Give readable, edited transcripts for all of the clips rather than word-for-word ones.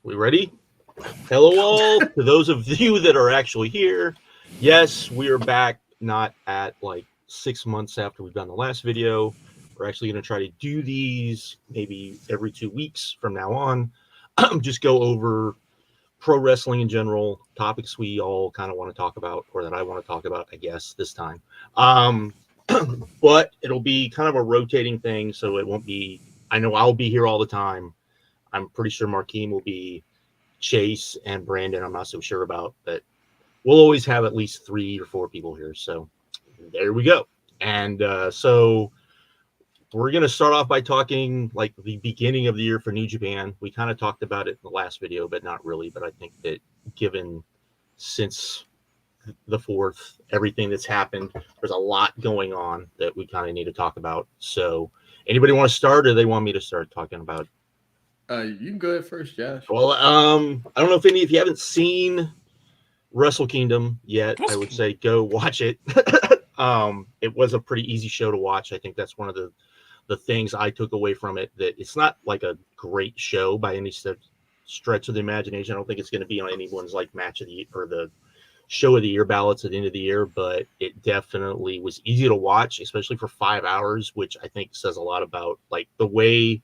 We ready? Hello, all. To those of you that are actually here, yes, we are back. Not at like 6 months after we've done the last video. We're actually going to try to do these maybe every 2 weeks from now on. Just go over pro wrestling in general, topics we all kind of want to talk about, or that I want to talk about, I guess, this time. But it'll be kind of a rotating thing, so it won't be. I know I'll be here all the time. I'm pretty sure Markeem will be. Chase and Brandon, I'm not so sure about, but we'll always have at least 3 or 4 people here. So there we go. And so we're going to start off by talking like the beginning of the year for New Japan. We kind of talked about it in the last video, but not really. But I think that given since the 4th, everything that's happened, there's a lot going on that we kind of need to talk about. So anybody want to start, or they want me to start talking about? You can go ahead first, Josh. Well, I don't know if you haven't seen Wrestle Kingdom yet, I would say go watch it. It was a pretty easy show to watch. I think that's one of the things I took away from it, that it's not like a great show by any stretch of the imagination. I don't think it's going to be on anyone's like match of the year or the show of the year ballots at the end of the year, but it definitely was easy to watch, especially for 5 hours, which I think says a lot about like the way.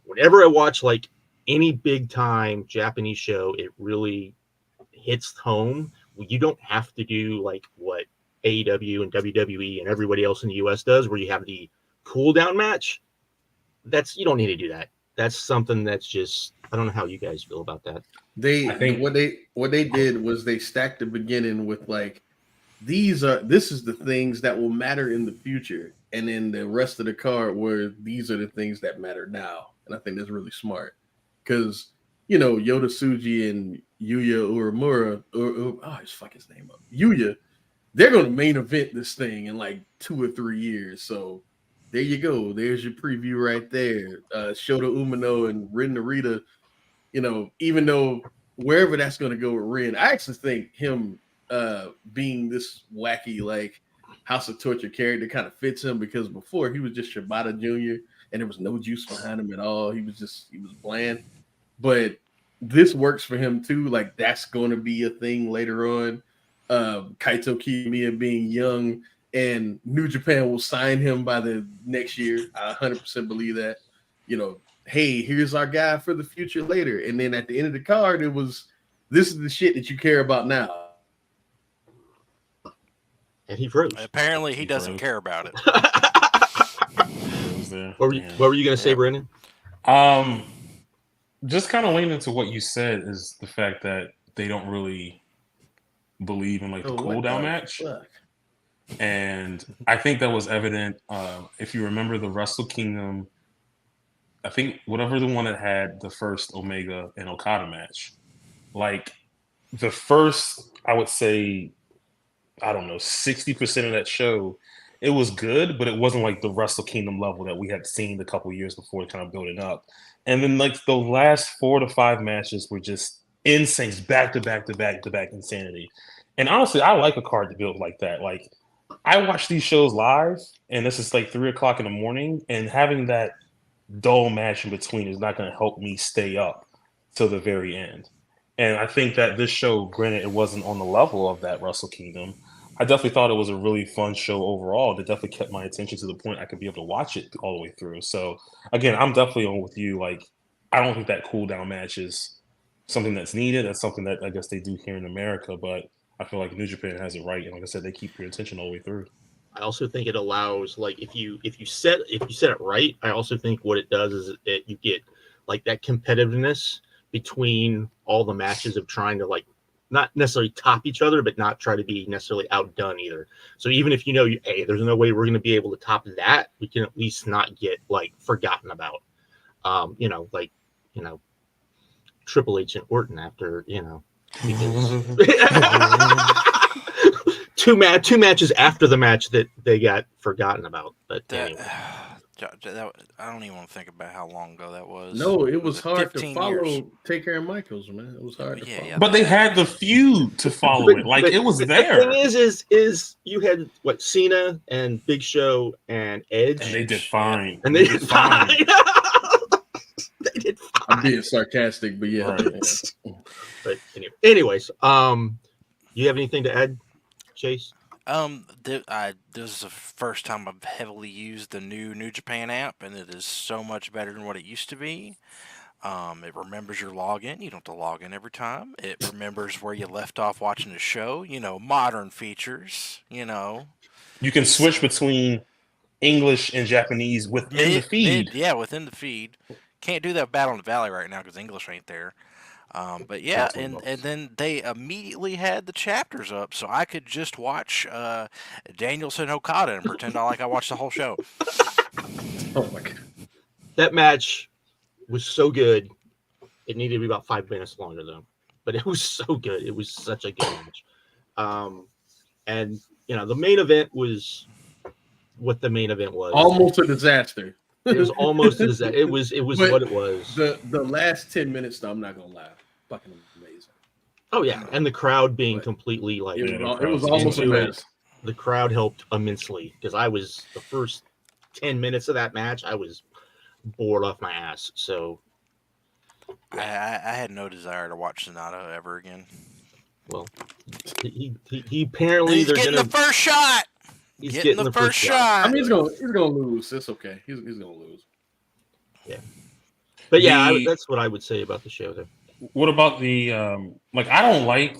Whenever I watch like any big time Japanese show, it really hits home. You don't have to do like what AEW and WWE and everybody else in the US does, where you have the cool down match. You don't need to do that. That's something that's just, I don't know how you guys feel about that. I think what they did was they stacked the beginning with like, this is the things that will matter in the future, and then the rest of the card where these are the things that matter now. And I think that's really smart because, Yota Tsuji and Yuya Uemura, just fuck his name up. Yuya, they're going to main event this thing in like 2 or 3 years. So there you go. There's your preview right there. Shota Umino and Ren Narita, even though wherever that's going to go with Ren, I actually think him being this wacky, like House of Torture character kind of fits him, because before he was just Shibata Jr., and there was no juice behind him at all. He was bland. But this works for him too. Like that's going to be a thing later on. Kaito Kiyomiya being young, and New Japan will sign him by the next year. I 100% believe that. Hey, here's our guy for the future later. And then at the end of the card, it was, this is the shit that you care about now. And he froze. Apparently, he doesn't care about it. What were you going to say, Brandon? Just kind of leaning into what you said is the fact that they don't really believe in like the cool down match. And I think that was evident. If you remember the Wrestle Kingdom, I think whatever the one that had the first Omega and Okada match, like the first, I would say, I don't know, 60% of that show, it was good, but it wasn't like the Wrestle Kingdom level that we had seen a couple years before, kind of building up. And then like the last 4 to 5 matches were just insane, back to back to back to back insanity. And honestly, I like a card to build like that. Like I watch these shows live, and this is like 3 o'clock in the morning, and having that dull match in between is not going to help me stay up till the very end. And I think that this show, granted, it wasn't on the level of that Wrestle Kingdom, I definitely thought it was a really fun show overall. It definitely kept my attention to the point I could be able to watch it all the way through. So, again, I'm definitely on with you. Like, I don't think that cool down match is something that's needed. That's something that I guess they do here in America, but I feel like New Japan has it right. And like I said, they keep your attention all the way through. I also think it allows, like, if you set it right, I also think what it does is you get like that competitiveness between all the matches of trying to like not necessarily top each other, but not try to be necessarily outdone either. So even if hey, there's no way we're going to be able to top that, we can at least not get like forgotten about. Triple H and Orton after two matches after the match that they got forgotten about. But anyway. I don't even want to think about how long ago that was. No, it was hard to follow Take Care of Michaels, man. It was hard to follow. But they had the feud to follow it. Like, it was there. The thing is you had, Cena and Big Show and Edge. And they did fine. And they did fine. They did fine. being sarcastic, but yeah. Right. But anyways, you have anything to add, Chase? This is the first time I've heavily used the New Japan app, and it is so much better than what it used to be. It remembers your login. You don't have to log in every time. It remembers where you left off watching the show. Modern features. You can switch between English and Japanese within the feed. Within the feed. Can't do that with Battle in the Valley right now because English ain't there. But yeah, and then they immediately had the chapters up, so I could just watch Danielson Okada and pretend like I watched the whole show. Oh my god, that match was so good. It needed to be about 5 minutes longer though, but it was so good. It was such a good match. And the main event was what the main event was. Almost a disaster. It was almost a disaster. It was what it was. The last 10 minutes, though, I'm not gonna lie, fucking amazing. Oh yeah, and the crowd being completely like it was almost a mess. The crowd helped immensely because I was the first 10 minutes of that match, I was bored off my ass. So I had no desire to watch Sonata ever again. Well, he apparently he's getting the first shot. He's getting the first shot. I mean, he's gonna lose. It's okay. He's gonna lose. Yeah, but yeah, that's what I would say about the show there. What about the I don't like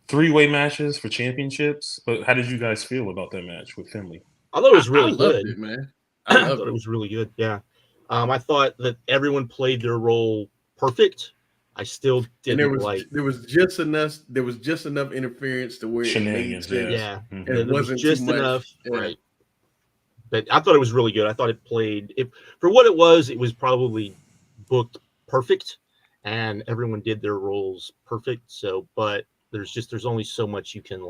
3-way matches for championships, but how did you guys feel about that match with Finley? I thought it was really good, it, man. I thought it was really good. Yeah, I thought that everyone played their role perfect. I still didn't there was just enough interference to where it made sense. Yeah, and it wasn't just too enough, much. right? But I thought it was really good. I thought it played for what it was. It was probably booked perfect, and everyone did their roles perfect. So, but there's only so much you can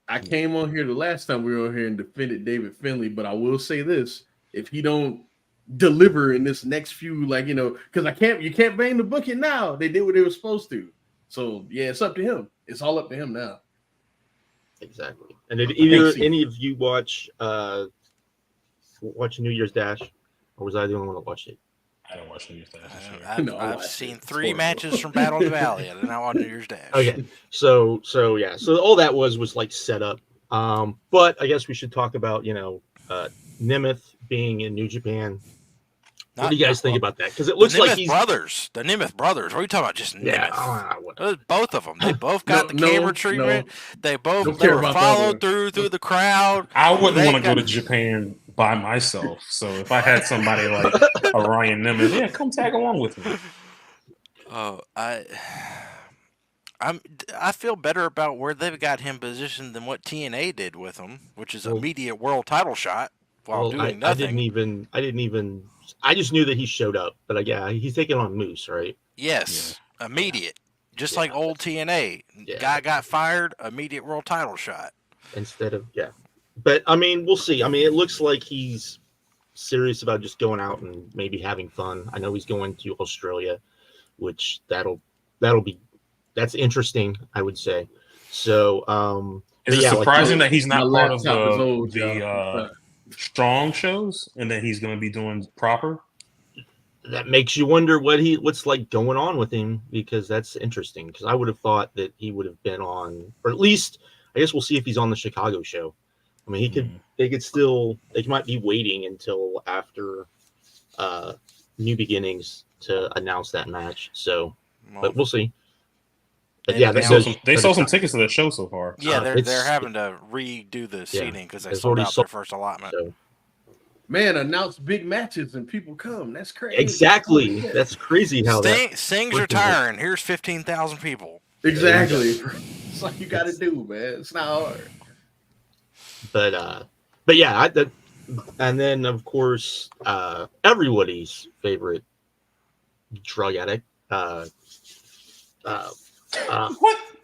I came on here the last time we were on here and defended David Finley, but I will say this: if he don't deliver in this next few, because you can't blame the booking now. They did what they were supposed to. So yeah, it's up to him. It's all up to him now. Exactly. And did any of you watch New Year's Dash, or was I the only one that watched it? I don't watch New Year's Dash. I've seen 3 matches from Battle of the Valley. I did not watch New Year's Dash. Okay, so yeah, so all that was like set up. But I guess we should talk about Nemeth being in New Japan. What do you guys think about that? Because it looks like he's the Nemeth brothers. What are you talking about? Just Nemeth? Both of them. They both got the camera treatment. They were followed through the crowd. I wouldn't want to go to Japan by myself. So if I had somebody like Orion Nemeth, yeah, come tag along with me. Oh, I feel better about where they've got him positioned than what TNA did with him, which is immediate world title shot while doing nothing. I just knew that he showed up, but yeah, he's taking on Moose, right? Yes, immediate. Just like old TNA. Guy got fired, immediate world title shot. Instead of, But, I mean, we'll see. I mean, it looks like he's serious about just going out and maybe having fun. I know he's going to Australia, which that's interesting, I would say. So, is it surprising that he's not part of the strong shows and that he's going to be doing proper? That makes you wonder what's like going on with him, because that's interesting. Because I would have thought that he would have been on, or at least I guess we'll see if he's on the Chicago show. I mean, they might be waiting until after New Beginnings to announce that match. So, but we'll see. But yeah, they sold some tickets to the show so far. Yeah, they're having to redo the seating because they sold out their first allotment. So. Man, announce big matches and people come. That's crazy. Exactly. That's crazy how Sting's retiring. Here's 15,000 people. Exactly. It's like you got to do, man. It's not hard. But yeah, and then of course everybody's favorite drug addict,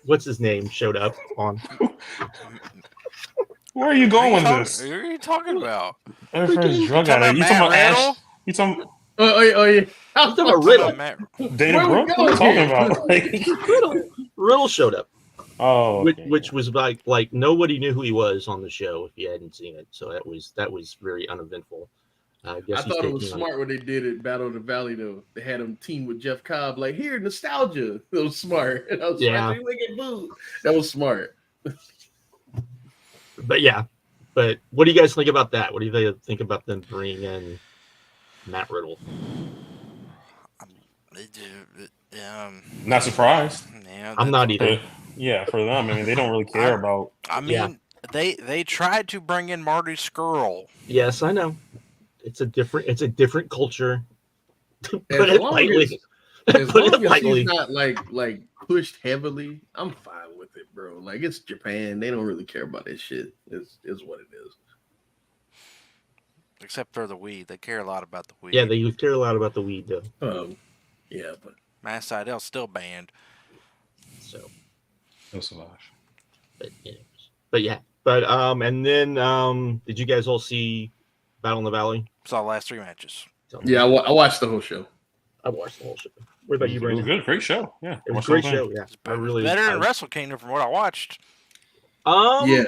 what's his name, showed up on. Where are you going with this? What are you talking about? Everybody's drug addict. You talking about Ash? You talking? Oh yeah. I'm talking about Riddle. Dana Brooke? What are you talking about? Riddle showed up. Oh, okay. Which was like nobody knew who he was on the show if you hadn't seen it. So that was very uneventful. I thought it was smart when they did it Battle of the Valley though. They had him team with Jeff Cobb, like here nostalgia. That was smart. And I was that was smart. But yeah, but what do you guys think about that? What do you think about them bringing in Matt Riddle? Not surprised. Yeah, I'm not either. For them, I mean, they don't really care about. I mean, they tried to bring in Marty Scurll. Yes, I know. It's a different culture. Put As long as lightly. he's not like pushed heavily, I'm fine with it, bro. Like it's Japan, they don't really care about this shit. Is what it is. Except for the weed, they care a lot about the weed. Yeah, they care a lot about the weed though. Yeah, but Mass Seidel's still banned. So, no Savage. But and then did you guys all see Battle in the Valley? Saw the last 3 matches. Yeah, I watched the whole show. I watched the whole show. What about you, Brandon? It was good, great show. Yeah, it was a great show. Yeah, I really better than Wrestle Kingdom from what I watched. Yeah,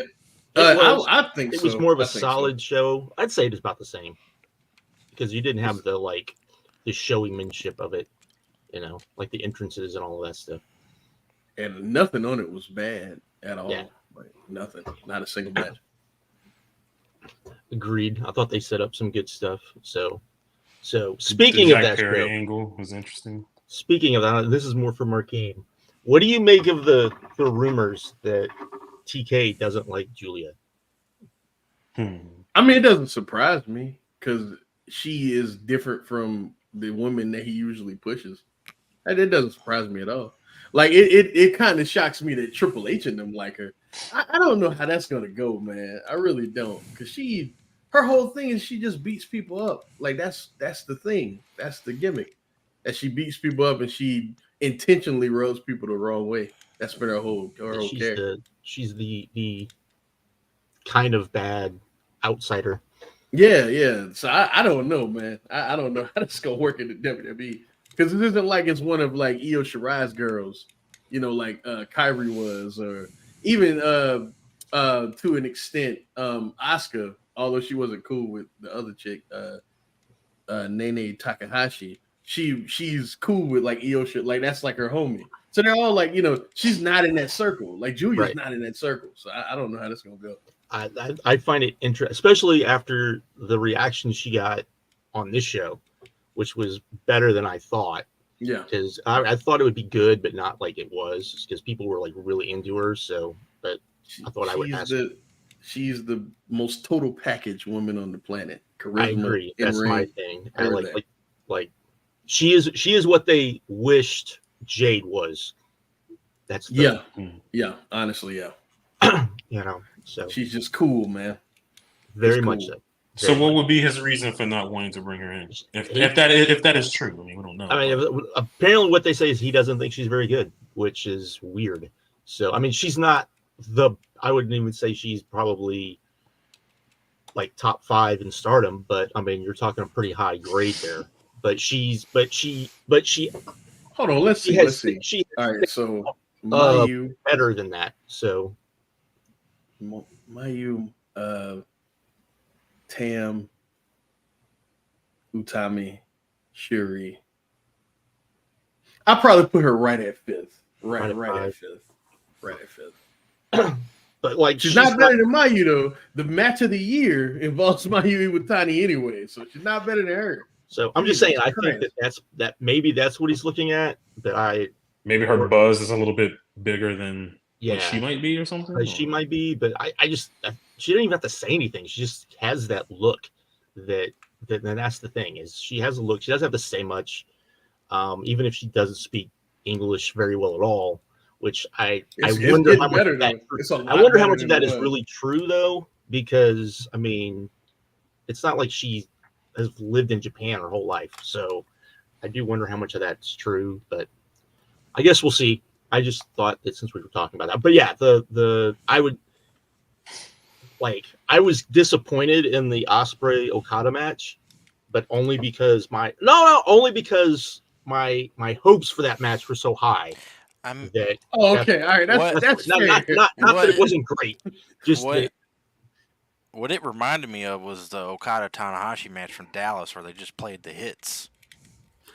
I think it was more of a solid show. I'd say it was about the same because you didn't have the showmanship of it, like the entrances and all of that stuff. And nothing on it was bad at all. Yeah. Like nothing, not a single match. Agreed. I thought they set up some good stuff. So speaking of that, Perry angle was interesting. Speaking of that, this is more for Marquine. What do you make of the rumors that TK doesn't like Julia? I mean, it doesn't surprise me because she is different from the women that he usually pushes. And it doesn't surprise me at all. Like it kind of shocks me that Triple H and them like her. I don't know how that's gonna go, man. I really don't, because her whole thing is she just beats people up. Like that's the thing. That's the gimmick. That she beats people up and she intentionally rubs people the wrong way. That's been her whole character. She's the kind of bad outsider. Yeah. So I don't know, man. I don't know how that's gonna work in the WWE. Because it isn't like it's one of like Io Shirai's girls, like Kyrie was, or even to an extent, Asuka, although she wasn't cool with the other chick, Nene Takahashi. She's cool with like Io Shirai, like that's like her homie. So they're all like, she's not in that circle. Like Julia's not in that circle. So I don't know how that's gonna go. I find it interesting, especially after the reaction she got on this show, which was better than I thought. Yeah. Because I thought it would be good, but not like it was, because people were like really into her. So, but I thought I would ask. She's the most total package woman on the planet. Charisma, I agree. That's my thing. I like she is what they wished Jade was. That's yeah. Honestly, yeah. So she's just cool, man. Very much so. So what would be his reason for not wanting to bring her in? If that is true, I mean, we don't know. I mean, apparently what they say is he doesn't think she's very good, which is weird. So I mean, she's not I wouldn't even say she's probably like top 5 in Stardom, but I mean, you're talking a pretty high grade there. But she. Hold on, let's see. All right, so Mayu better than that. So Mayu, Tam, Utami, Shuri. I'll probably put her right at 5th. Right at 5th. But like she's not better than Mayu though. The match of the year involves Mayu with Tani anyway, so she's not better than her. So I'm just saying, I think that maybe that's what he's looking at. That maybe her buzz is a little bit bigger than what she might be or something. She might be, but I just she didn't even have to say anything. She just has that look. That's the thing, is she has a look. She doesn't have to say much, even if she doesn't speak English very well at all. Which I wonder how much of that is really true though, because I mean, it's not like she has lived in Japan her whole life. So I do wonder how much of that's true, but I guess we'll see. I just thought that since we were talking about that, but yeah, I was disappointed in the Ospreay Okada match, but only because my hopes for that match were so high. All right, that's fair. Not that it wasn't great. Just that, what What it reminded me of was the Okada Tanahashi match from Dallas, where they just played the hits.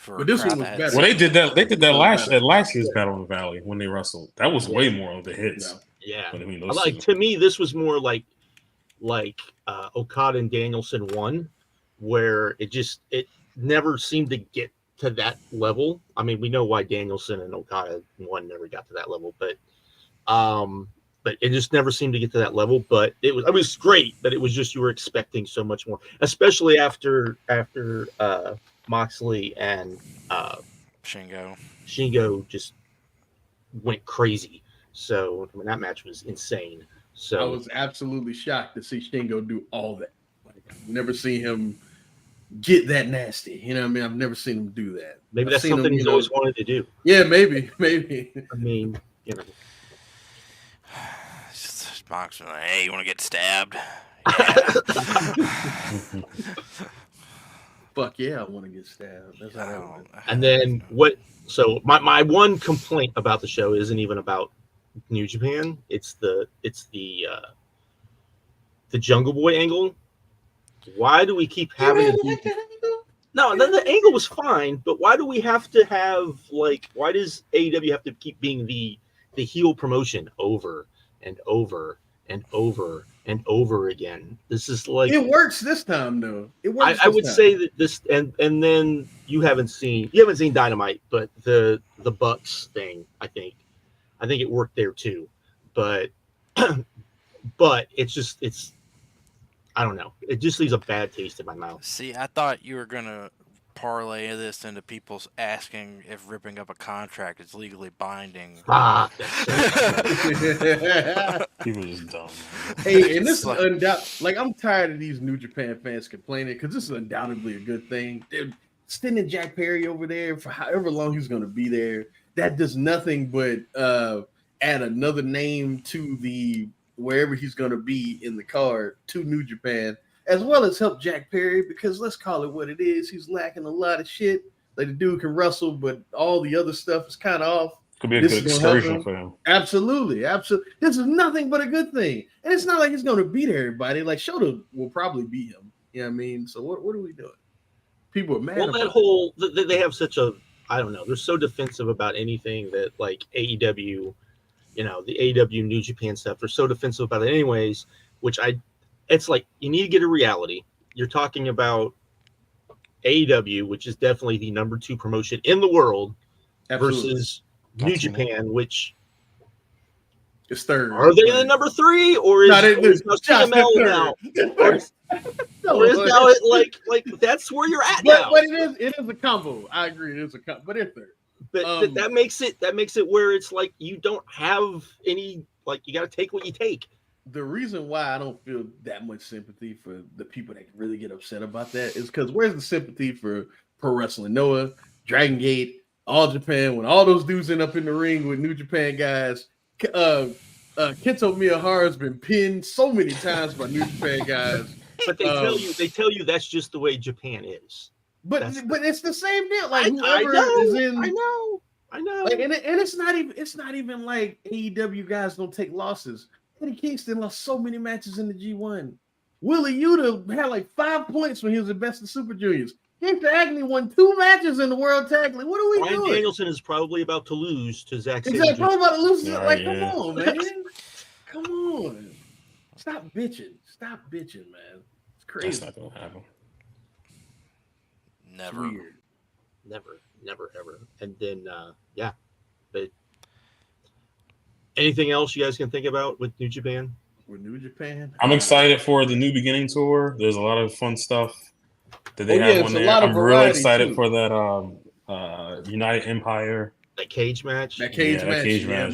But this one was better. Well, they did that. They did that last year's Battle in the Valley when they wrestled. That was way more of the hits. Yeah. But I mean, to me, this was more like Okada and Danielson won, where it never seemed to get to that level. I mean, we know why Danielson and Okada won never got to that level, but it just never seemed to get to that level. But it was great, but it was just you were expecting so much more, especially after Moxley and Shingo just went crazy. So I mean, that match was insane. So I was absolutely shocked to see Shingo do all that. Like, I've never seen him get that nasty. You know what I mean? I've never seen him do that. Maybe that's something he's always wanted to do. Yeah, maybe. I mean, you know. Moxley, hey, you want to get stabbed? Fuck yeah, I want to get stabbed. That's how and then what? So my one complaint about the show isn't even about New Japan. It's the Jungle Boy angle. Why do we keep having No, then the angle was fine, but why do we have to have why does AEW have to keep being the heel promotion over and over and over and over again? This is it works this time though. It works. I would say that this and then you haven't seen Dynamite, but the Bucks thing, I think it worked there too. But it's I don't know. It just leaves a bad taste in my mouth. See, I thought you were gonna parlay this into people's asking if ripping up a contract is legally binding. People just dumb. Hey, and this is undoubtedly, I'm tired of these New Japan fans complaining because this is undoubtedly a good thing. They're extending Jack Perry over there for however long he's going to be there. That does nothing but add another name to the wherever he's going to be in the card to New Japan, as well as help Jack Perry, because let's call it what it is. He's lacking a lot of shit. Like, the dude can wrestle, but all the other stuff is kind of off. Could be a good excursion for him. Absolutely. This is nothing but a good thing. And it's not like he's going to beat everybody. Like, Shota will probably beat him. You know what I mean? So what are we doing? People are mad about that whole, they have such a, I don't know, they're so defensive about anything that, like, AEW, the AEW New Japan stuff, they're so defensive about it anyways, it's like, you need to get a reality. You're talking about AEW, which is definitely the number 2 promotion in the world, versus New Japan, which is third. Are they the number 3, or is CML now? Or is now like that's where you're at now? But it is a combo. I agree, it is a combo, but it's third. But that makes it where it's like you don't have any, like, you got to take what you take. The reason why I don't feel that much sympathy for the people that really get upset about that is because where's the sympathy for pro wrestling? Noah, Dragon Gate, All Japan, when all those dudes end up in the ring with New Japan guys. Kento Miyahara has been pinned so many times by New Japan guys. But they tell you that's just the way Japan is. But it's the same deal. Like, I know. Like, and it's not even like AEW guys don't take losses. Eddie Kingston lost so many matches in the G1. Willie Yuta had like 5 points when he was the best of Super Juniors. Kenta Agnew won 2 matches in the World Tag League. What are we doing? Bryan Danielson is probably about to lose to Zack Sabre. Exactly, probably about to lose. Come on, man. Come on. Stop bitching, man. It's crazy. That's not gonna happen. Never. Weird. Never, ever. And then, but anything else you guys can think about with New Japan? With New Japan, I'm excited for the New Beginning tour. There's a lot of fun stuff that they have on there. I'm really excited for that United Empire. That cage match. That cage match.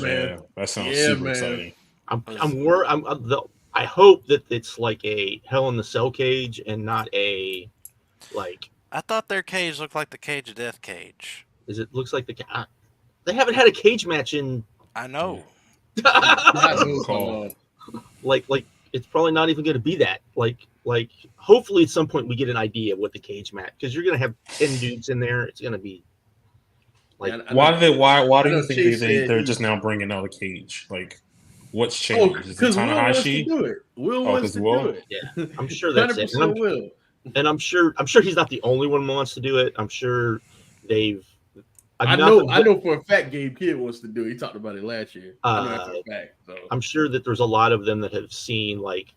Yeah. That sounds super exciting. I hope that it's like a Hell in the Cell cage and not a like. I thought their cage looked like the Cage of Death cage. It looks like they haven't had a cage match in. I know. Like it's probably not even going to be that. Like hopefully at some point we get an idea of what the cage match, because you're going to have 10 dudes in there. It's going to be like why do you think they're just now bringing out a cage? Like, What's changed? Is it Because Will wants to Tanahashi? do it. Will wants to do it. Yeah, I'm sure that's it. 100% Will. And I'm sure he's not the only one who wants to do it. I'm sure they've. I know for a fact Gabe Kidd wants to do it. He talked about it last year. I know that for a fact. So. I'm sure that there's a lot of them that have seen like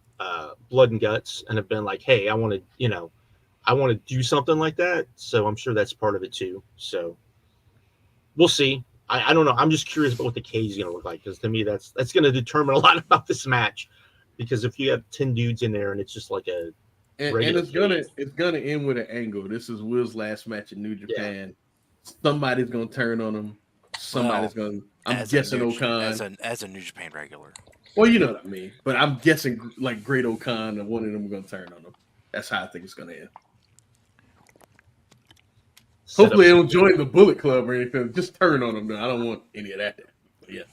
Blood and Guts and have been like, hey, I want to do something like that. So I'm sure that's part of it too. So we'll see. I don't know. I'm just curious about what the cage is going to look like, because to me that's going to determine a lot about this match. Because if you have 10 dudes in there and it's just like a and it's gonna end with an angle. This is Will's last match in New Japan. Yeah. Somebody's gonna turn on him. Somebody's gonna. I'm guessing Okan as a New Japan regular. Well, you know what I mean. But I'm guessing like Great Okan and one of them are gonna turn on him. That's how I think it's gonna end. Hopefully they don't join the Bullet Club or anything. Just turn on them. Though. I don't want any of that. But yeah,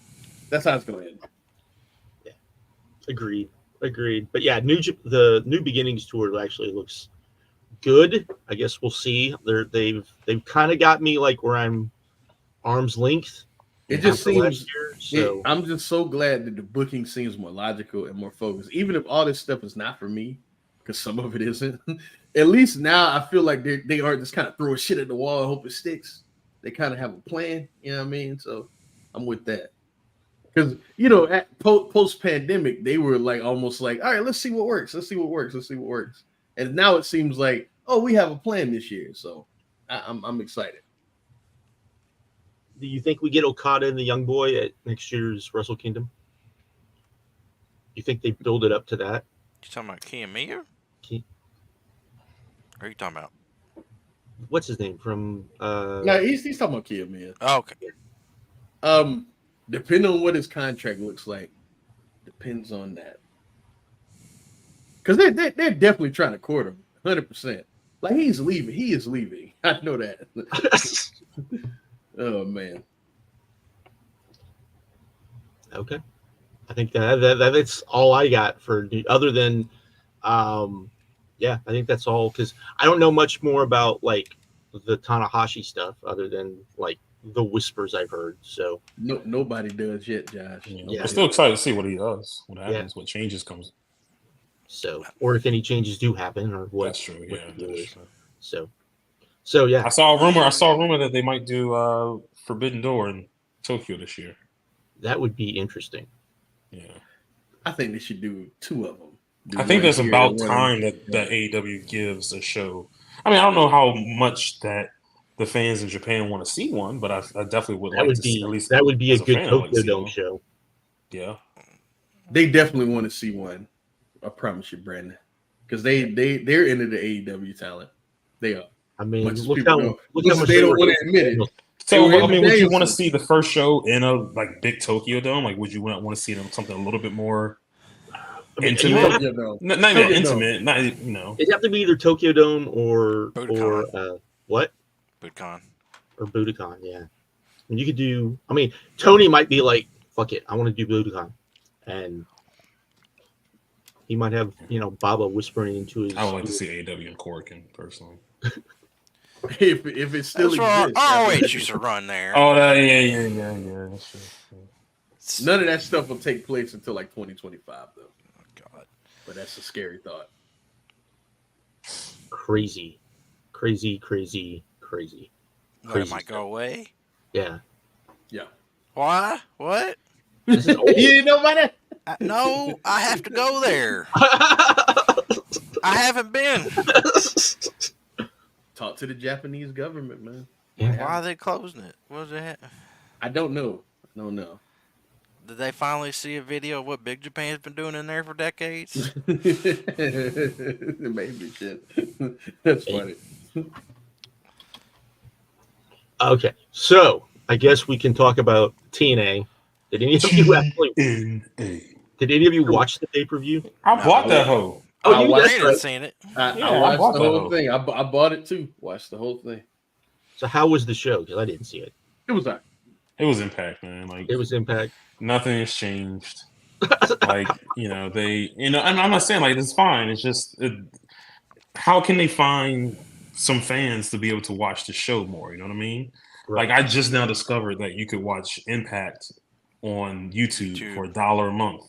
that's how it's gonna end. Yeah, agreed. But yeah, the New Beginnings tour actually looks good. I guess we'll see. They've kind of got me like where I'm arm's length. It just seems. I'm just so glad that the booking seems more logical and more focused. Even if all this stuff is not for me, because some of it isn't. At least now I feel like they aren't just kind of throwing shit at the wall and hope it sticks. They kind of have a plan. You know what I mean? So I'm with that. Because, at post-pandemic, they were like almost like, all right, let's see what works. And now it seems like, oh, we have a plan this year. So I'm excited. Do you think we get Okada and the Young Boy at next year's Wrestle Kingdom? You think they build it up to that? You talking about Kiyomiya? Or are you talking about? What's his name from? No, he's talking about Kiyomiya. Oh, okay. Depending on what his contract looks like, depends on that. Because they're definitely trying to court him, 100%. Like he's leaving. He is leaving. I know that. Oh man. Okay, I think that's all I got for other than, I think that's all, because I don't know much more about like the Tanahashi stuff other than like the whispers I've heard. So nobody does yet, Josh. Yeah. I'm still excited to see what he does, what happens, what changes comes. So, or if any changes do happen, or what. That's true. Yeah. That's true. So yeah. I saw a rumor that they might do Forbidden Door in Tokyo this year. That would be interesting. Yeah. I think they should do 2 of them. I think there's about time that AEW gives a show. I mean, I don't know how much that the fans in Japan want to see one, but I definitely would like to see at least. That would be a good Tokyo Dome show. Yeah. They definitely want to see one. I promise you, Brandon. Because they're into the AEW talent. They are. I mean, look how much they don't want to admit it. So, I mean, would you want to see the first show in a like big Tokyo Dome? Like, would you want to see them something a little bit more intimate? Not even intimate. Not It'd have to be either Tokyo Dome or what? Budokan. Or Budokan, yeah. And you could do. I mean, Tony might be like, "Fuck it, I want to do Budokan," and he might have Baba whispering into his. I would like to see AEW and Korakuen personally. If it still exists. ROH used to run there. Oh, yeah. That's true. None of that stuff will take place until like 2025, though. Oh, God. But that's a scary thought. Crazy. It might go away. Yeah. Why? What? This is old. You didn't know about that? No, I have to go there. I haven't been. Talk to the Japanese government, man. Yeah. Why are they closing it? What is that? I don't know. Did they finally see a video of what Big Japan's been doing in there for decades? Maybe shit. That's funny. Okay, so I guess we can talk about TNA. Did any of you watch the pay-per-view? I bought that hoe. Oh, you didn't seen it. I watched the whole thing. I bought it too. Watched the whole thing. So how was the show? Because I didn't see it. It was all right. It was Impact, man. Like it was Impact. Nothing has changed. Like they, I'm not saying like it's fine. It's just how can they find some fans to be able to watch the show more? You know what I mean? Right. Like I just now discovered that you could watch Impact on YouTube for $1 a month.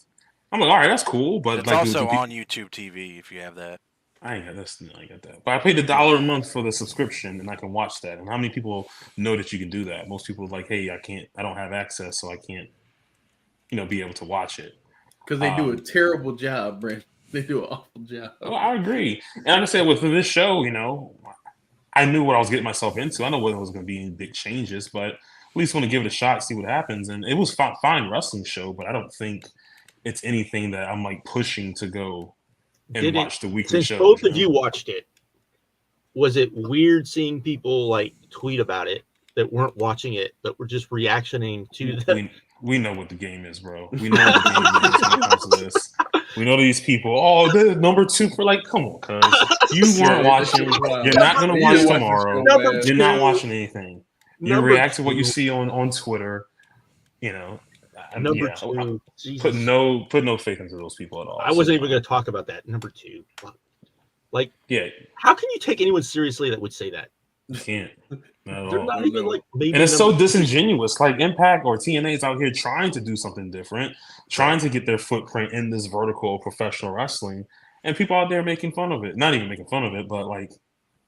I'm like, all right, that's cool, but it's like, also on YouTube TV if you have that. I ain't got that. But I paid $1 a month for the subscription, and I can watch that. And how many people know that you can do that? Most people are like, hey, I don't have access, so I can't, be able to watch it. Because they do a terrible job, Brent. They do an awful job. Well, I agree. And like I said, with this show, I knew what I was getting myself into. I know whether it was going to be any big changes, but at least want to give it a shot, see what happens. And it was a fine wrestling show, but I don't think it's anything that I'm like pushing to go and watch the weekly show. Since both of you watched it, was it weird seeing people like tweet about it that weren't watching it, but were just reactioning to the... We know what the game is, bro. We know what the game is when it comes to this. We know these people, they're number 2 for like, come on, cuz. You weren't watching. You're not going to watch tomorrow. You're not watching anything. You react to what you see on Twitter, Number 2. Put no faith into those people at all. I wasn't even going to talk about that. Number 2. Like, yeah. How can you take anyone seriously that would say that? You can't. They're not even like, maybe, and it's so disingenuous. Like Impact or TNA is out here trying to do something different, trying to get their footprint in this vertical of professional wrestling, and people out there making fun of it. Not even making fun of it, but like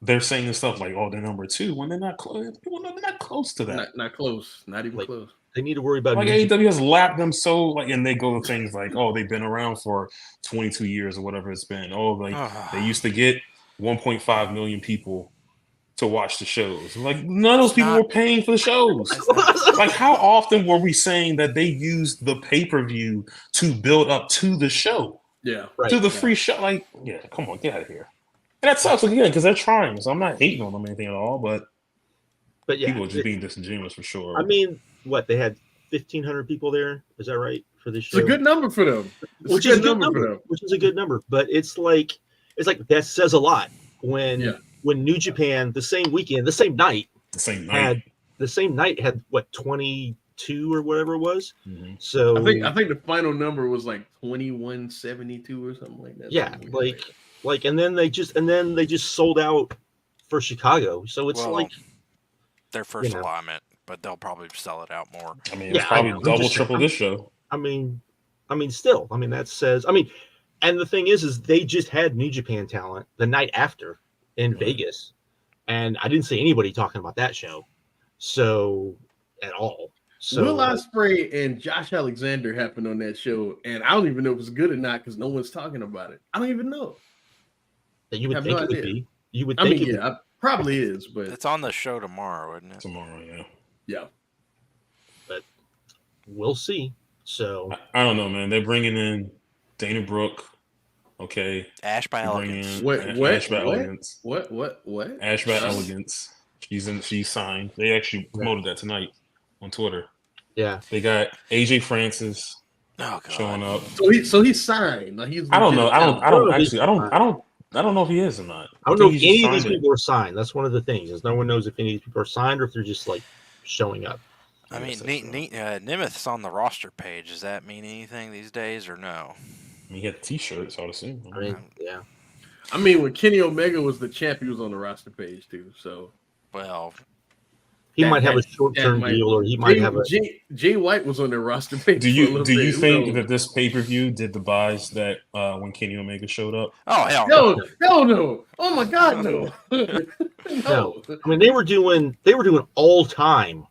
they're saying stuff like, "Oh, they're number 2," when they're not close. People know they're not close to that. Not close. Not even close. They need to worry about like AEW has lapped them so like, and they go to things like, "Oh, they've been around for 22 years or whatever it's been." Oh, like they used to get 1.5 million people to watch the shows. Like none of those people were paying for the shows. Like how often were we saying that they used the pay-per-view to build up to the show? Yeah. To the free show. Like, yeah, come on, get out of here. And that sucks again because they're trying. So I'm not hating on them or anything at all, but yeah, people are just being disingenuous for sure. I mean, what, they had 1,500 people there? Is that right for this show? It's a good number for them. Which is a good number. Which is a good number. But it's like that says a lot when New Japan the same weekend, the same night had what, 22 or whatever it was. Mm-hmm. So I think the final number was like 2172 or something like that. Yeah, like and then they just sold out for Chicago. So it's like their first alignment, but they'll probably sell it out more. I mean, it's probably double, triple this show. I mean, still, that says, and the thing is they just had New Japan talent the night after in Vegas, and I didn't see anybody talking about that show, at all. So Will Ospreay and Josh Alexander happened on that show, and I don't even know if it's good or not because no one's talking about it. I don't even know. That you would think it would be. You would think it probably is, but it's on the show tomorrow, isn't it? Tomorrow, yeah. Yeah. But we'll see. So I don't know, man. They're bringing in Dana Brooke. Okay. Ash by Elegance. Ash by Elegance. What? Ash by Elegance. She's signed. They actually promoted that tonight on Twitter. Yeah. They got AJ Francis showing up. So he's signed. Like I don't know. I don't know if he is or not. I don't know if any of these people are signed. That's one of the things. Is no one knows if any of these people are signed or if they're just like showing up. I mean, Nemeth's on the roster page. Does that mean anything these days or no? I mean, he had a T-shirt, so I'd assume. Yeah. I mean, when Kenny Omega was the champ, he was on the roster page too. So, well, he might have a short-term deal, or he might have a. Jay White was on the roster page. Do you think that this pay-per-view did the buys that when Kenny Omega showed up? Oh hell no! Oh my God, no! No. I mean, they were doing all-time.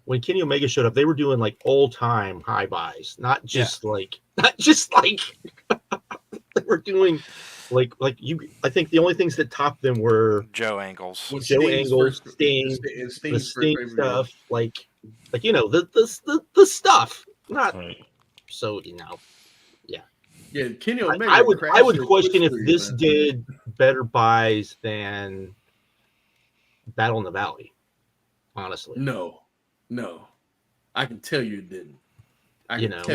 When Kenny Omega showed up, they were doing like all-time high buys, not just like they were doing like you. I think the only things that topped them were Joe Angles, Sting, the Sting stuff, like the stuff. Not so Yeah, Kenny Omega. I would question if this did better buys than Battle in the Valley. Honestly, no, I can tell you it didn't. I lucked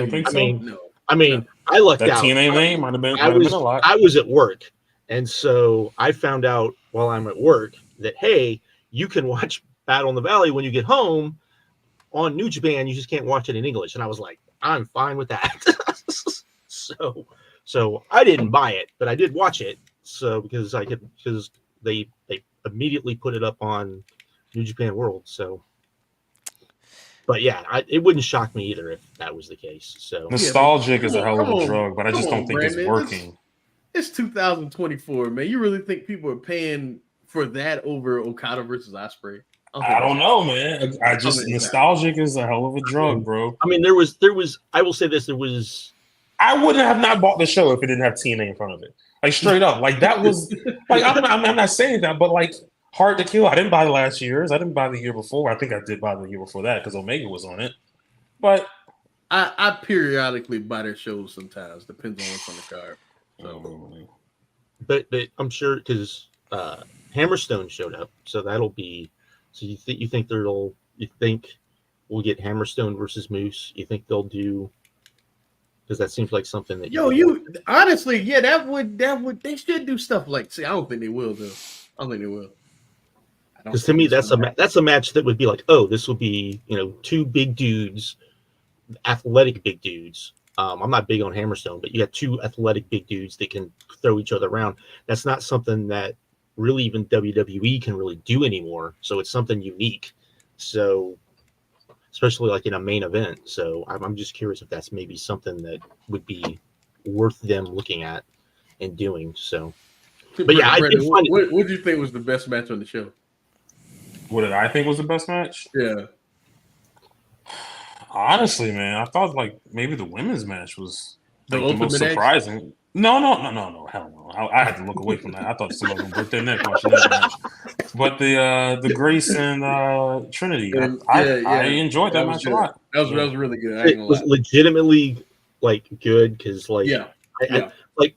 that out. TNA name might have been a lot. I was at work, and so I found out while I'm at work that hey, you can watch Battle in the Valley when you get home on New Japan. You just can't watch it in English, and I was like, I'm fine with that. So I didn't buy it, but I did watch it. So because they immediately put it up on New Japan World. So But yeah, it wouldn't shock me either if that was the case. So nostalgic is a hell of a drug, but I just don't think Brandon, it's working. It's 2024, man. You really think people are paying for that over Okada versus Ospreay? I don't know, man. I just nostalgic is a hell of a drug, bro. I mean, there was. I will say this: there was. I wouldn't have not bought the show if it didn't have TNA in front of it. Like straight up, like that was like I'm not saying that, but like Hard to Kill. I didn't buy last year's. I didn't buy the year before. I think I did buy the year before that because Omega was on it. But I periodically buy their shows sometimes. Depends on what's on the card. So. But I'm sure because Hammerstone showed up, so that'll be. So you think we'll get Hammerstone versus Moose? You think they'll do? Because that seems like something that honestly, yeah, that would they should do stuff like. See, I don't think they will though. I don't think they will. Because to me, that's a match that would be like, oh, this will be two big dudes, athletic big dudes. I'm not big on Hammerstone, but you got two athletic big dudes that can throw each other around. That's not something that really even WWE can really do anymore. So it's something unique. So especially like in a main event. So I'm just curious if that's maybe something that would be worth them looking at and doing. So, but yeah, Brandon, what did you think was the best match on the show? What did I think was the best match? Yeah. Honestly, man, I thought like maybe the women's match was the most surprising. Edge? No, hell no. I had to look away from that. I thought somebody was gonna break their neck watching that match. But the Grace and Trinity, I enjoyed that match a lot. That was really good. It was legitimately like good because like like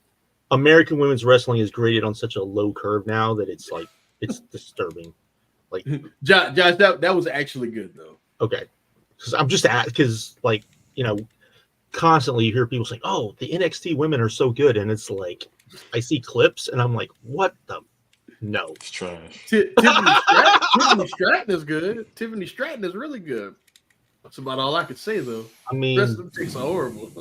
American women's wrestling is graded on such a low curve now that it's like it's disturbing. Like Josh, that was actually good though. Okay, because I'm just because like constantly you hear people saying, "Oh, the NXT women are so good," and it's like I see clips and I'm like, "What the? No, it's trash." Tiffany Stratton is good. Tiffany Stratton is really good. That's about all I could say though. I mean, the rest of them takes are horrible.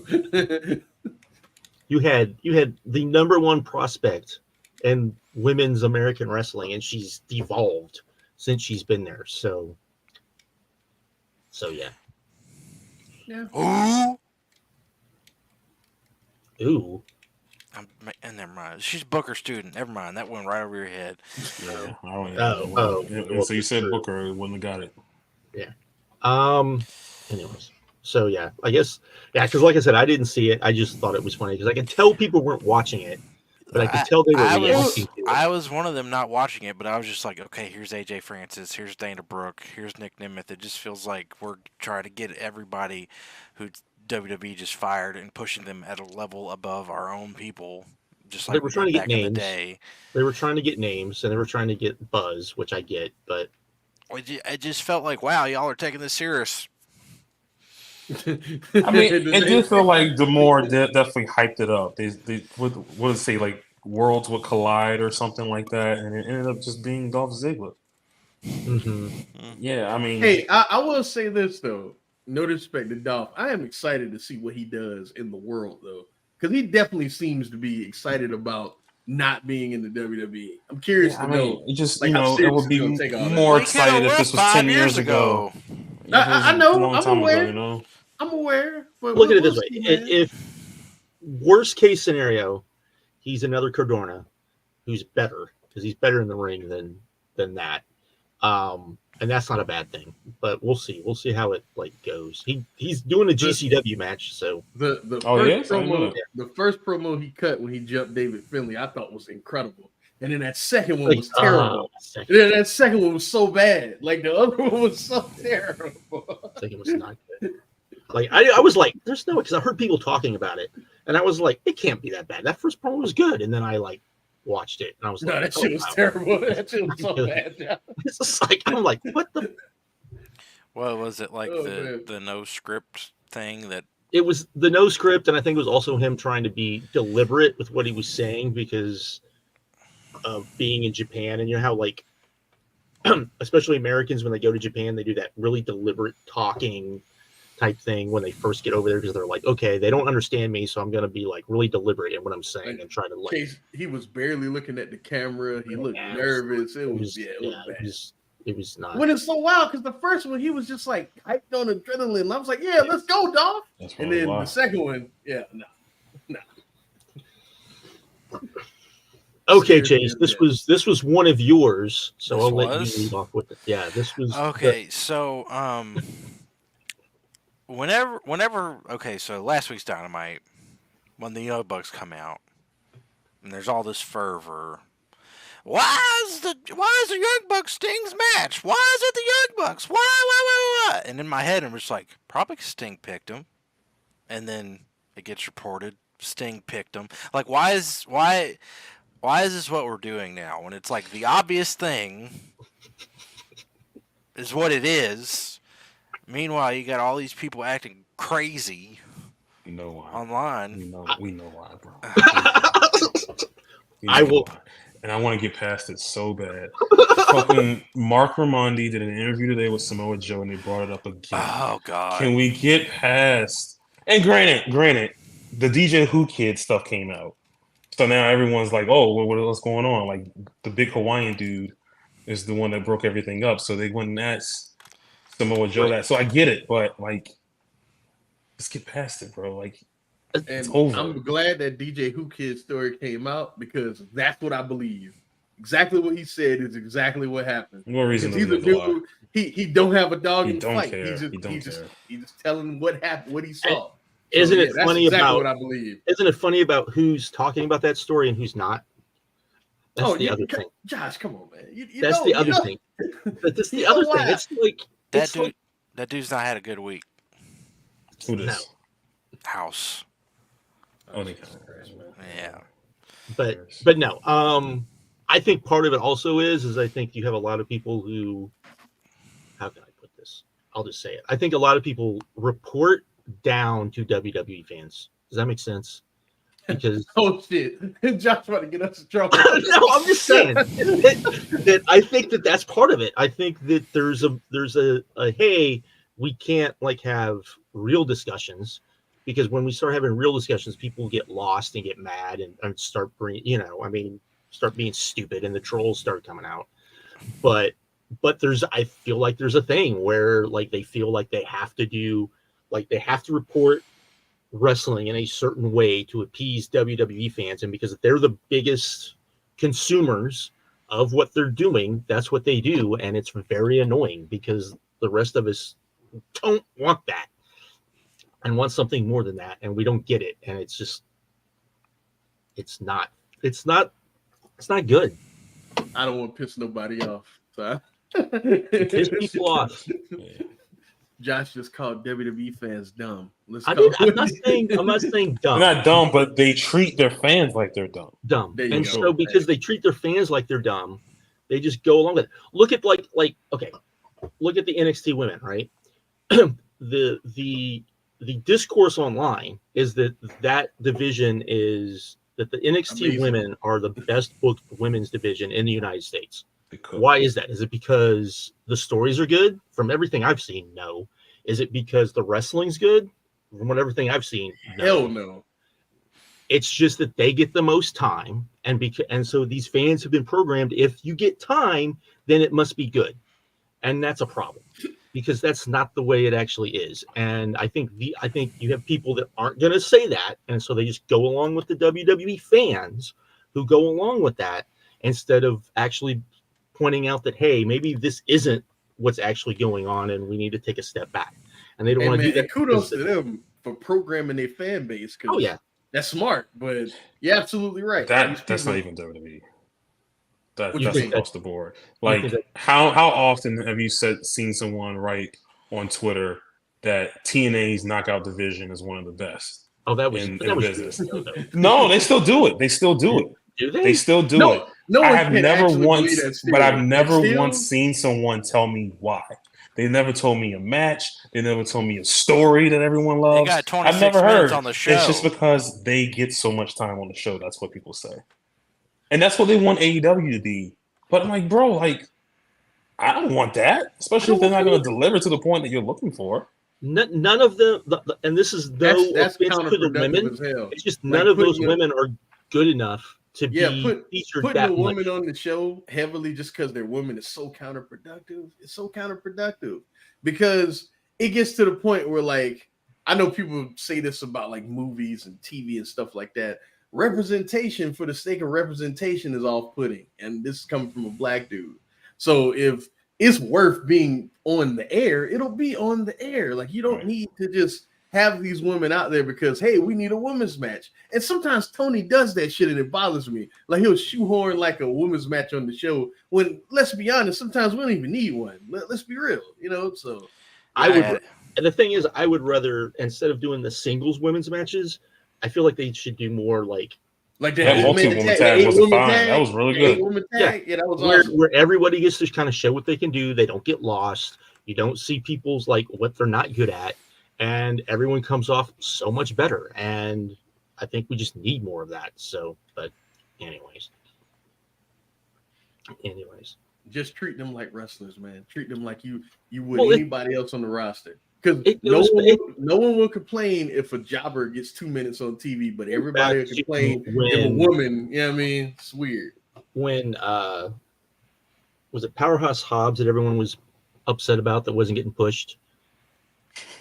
you had the number one prospect in women's American wrestling, and she's devolved since she's been there. So yeah. Yeah. Ooh. And never mind. She's Booker student. Never mind. That went right over your head. Yeah. So you said Booker wouldn't have got it. Yeah. Anyways. So yeah, I guess because like I said, I didn't see it. I just thought it was funny because I could tell people weren't watching it, but I could tell they were reacting to it. I was one of them not watching it, but I was just like, okay, here's AJ Francis, here's Dana Brooke, here's Nick Nemeth. It just feels like we're trying to get everybody who WWE just fired and pushing them at a level above our own people. Just like they were trying to get names. In the day. They were trying to get names and they were trying to get buzz, which I get, but it just felt like, wow, y'all are taking this serious. I mean, it did feel like the more definitely hyped it up. They what did it say, like worlds would collide or something like that, and it ended up just being Dolph Ziggler. Mm-hmm. Yeah, I mean, hey, I will say this though. No disrespect to Dolph, I am excited to see what he does in the world though, because he definitely seems to be excited about not being in the WWE. I'm curious to know. It just it would be more excited if this was 10 years ago. I know. I'm aware. I'm aware. But look at it this way: if worst case scenario, he's another Cardona, who's better because he's better in the ring than that, and that's not a bad thing. But we'll see. We'll see how it goes. He's doing a GCW match, so the first promo he cut when he jumped David Finlay, I thought was incredible. And then that second one was terrible. And then that second one was so bad. Like the other one was so terrible. Second was not good. Like I was like, there's no, because I heard people talking about it, and I was like, it can't be that bad. That first promo was good, and then I watched it, and I was like, that shit was terrible. That shit was so bad. It's just like I'm like, what the? Well, was it like the no script thing that? It was the no script, and I think it was also him trying to be deliberate with what he was saying because of being in Japan, and how especially Americans when they go to Japan, they do that really deliberate talking type thing when they first get over there because they're like, okay, they don't understand me, so I'm gonna be really deliberate in what I'm saying and try to he was barely looking at the camera. He looked nervous. It was It was not. When it's so wild, because the first one he was just like hyped on adrenaline. I was like, yeah, let's go, dog. And then the second one, no. Okay, Chase, this was one of yours, so I'll let you lead off with it. Yeah, this was okay. So whenever so last week's Dynamite, when the Young Bucks come out, and there's all this fervor. Why is the Young Bucks Sting's match? Why is it the Young Bucks? Why? And in my head, I'm just like, probably Sting picked him, and then it gets reported Sting picked him. Like, why is this what we're doing now? When it's like the obvious thing is what it is. Meanwhile, you got all these people acting crazy. You know why? Online. We know why, bro. I will. Why. And I want to get past it so bad. Fucking Mark Raimondi did an interview today with Samoa Joe, and they brought it up again. Oh God! Can we get past? And granted, the DJ Who Kid stuff came out, so now everyone's like, "Oh, what's going on?" Like the big Hawaiian dude is the one that broke everything up, so they went and asked Samoa Joe that. So I get it, but like, let's get past it, bro. Like. And I'm glad that DJ Who Kid story came out because that's what I believe. Exactly what he said is exactly what happened. No reason he's a dude. He don't have a dog in the fight. He's just telling what happened, what he saw. Isn't it funny about what I believe? Isn't it funny about who's talking about that story and who's not? That's the other thing. Josh, come on, man. That's the other thing. That's the other thing. It's like that dude's not had a good week. Who does? Haus. Oh, yeah. But no. I think part of it also is I think you have a lot of people who. How can I put this? I'll just say it. I think a lot of people report down to WWE fans. Does that make sense? Because oh shit, Josh about to get us in trouble. No, I'm just saying that I think that's part of it. I think that there's a hey, we can't like have real discussions. Because when we start having real discussions, people get lost and get mad and start start being stupid, and the trolls start coming out. But I feel like there's a thing where like they feel like they have to report wrestling in a certain way to appease WWE fans, and because they're the biggest consumers of what they're doing, that's what they do, and it's very annoying because the rest of us don't want that. And want something more than that, and we don't get it, and it's just, it's not good. I don't want to piss nobody off. So piss people off. Josh just called WWE fans dumb. I'm not saying dumb. They're not dumb, but they treat their fans like they're dumb. And so because they treat their fans like they're dumb, they just go along with it. Look at look at the NXT women, right? The discourse online is that division is that the NXT amazing. Women are the best booked women's division in the United States. Why is that? Is it because the stories are good? From everything I've seen, no. Is it because the wrestling's good? From everything I've seen, no. Hell no. It's just that they get the most time, and so these fans have been programmed. If you get time, then it must be good, and that's a problem. Because that's not the way it actually is, and I think you have people that aren't going to say that, and so they just go along with the WWE fans who go along with that instead of actually pointing out that hey, maybe this isn't what's actually going on, and we need to take a step back. And they don't want to do that. Kudos to them for programming their fan base. Oh yeah, that's smart. But you're absolutely right. That's not even WWE. That's across the board. Like, how often have you seen someone write on Twitter that TNA's knockout division is one of the best? Oh, that was in business. No, they still do it. They still do it. Do they? They still do it. No, I have never once seen someone tell me why. They never told me a match. They never told me a story that everyone loves. They got 26 I've never minutes heard on the show. It's just because they get so much time on the show. That's what people say. And that's what they want AEW to be. But I'm like, bro, like, I don't want that, especially if they're not going to deliver to the point that you're looking for. None of them, and this is no offense to the women. It's just none of those women are good enough to be featured putting that a woman much. on the show heavily just because they're women is so counterproductive. It's so counterproductive because it gets to the point where, like, I know people say this about like movies and TV and stuff like that. Representation for the sake of representation is off-putting, and this is coming from a black dude. So if it's worth being on the air, it'll be on the air. Like, you don't need to just have these women out there because, hey, we need a women's match. And sometimes Tony does that shit and it bothers me. Like, he'll shoehorn like a women's match on the show when, let's be honest, sometimes we don't even need one. Let's be real, you know? So I would, and the thing is, I would rather, instead of doing the singles women's matches, I feel like they should do more like the that multi-woman tag was fine. That was really good. Yeah, that was where, awesome. Where everybody gets to kind of show what they can do. They don't get lost. You don't see people's like what they're not good at. And everyone comes off so much better. And I think we just need more of that. So, but anyways. Just treat them like wrestlers, man. Treat them like you would anybody else on the roster. Because no one will complain if a jobber gets 2 minutes on TV, but everybody will complain if a woman, you know what I mean? It's weird. When was it Powerhouse Hobbs that everyone was upset about that wasn't getting pushed?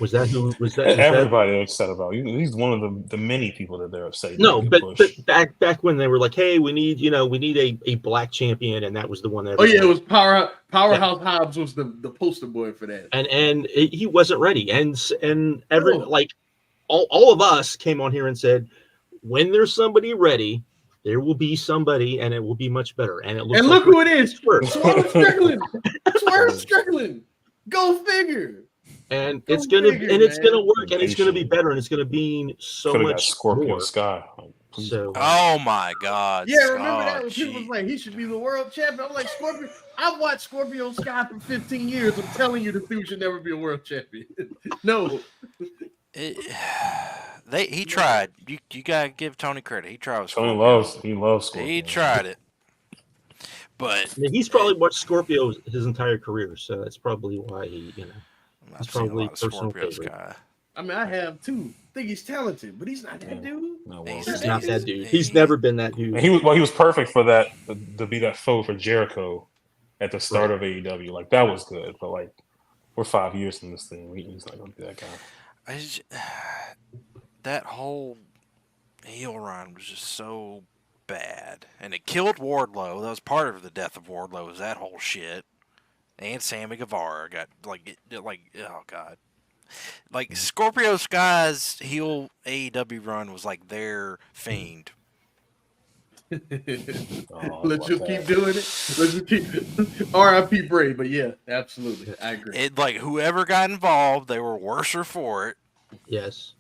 Was that who was that? Everybody upset about. He's one of the many people that they're upset. No, but back when they were like, hey, we need a black champion, and that was the one that. It was Powerhouse Hobbs was the poster boy for that, and he wasn't ready, and like all of us came on here and said, when there's somebody ready, there will be somebody, and it will be much better. And it looks and look who it is, Swerve Strickland. Go figure. And it's gonna work, and it's gonna be better, and it's gonna be so much Scorpio more. Sky. So, oh my God! Yeah, remember that when people was like, he should be the world champion. I'm like, Scorpio. I've watched Scorpio Sky for 15 years. I'm telling you, the dude should never be a world champion. No, he tried. You gotta give Tony credit. He tried. Tony loves Scorpio. He tried it, but he's probably watched Scorpio his entire career, so that's probably why he, I've seen a lot of Scorpio Sky. I mean, I have too. I think he's talented, but he's not that dude. No, he's not that dude. He's never been that dude. He was perfect for that to be that foe for Jericho at the start of AEW. Like, that was good, but like, we're 5 years from this thing. He's not gonna be that guy. That whole heel run was just so bad, and it killed Wardlow. That was part of the death of Wardlow. Was that whole shit. And Sammy Guevara got oh god, like Scorpio Sky's heel AEW run was like their Fiend. Let's just keep doing it. Let's just keep R.I.P. Bray, but yeah, absolutely, I agree. It like whoever got involved, they were worser for it. Yes.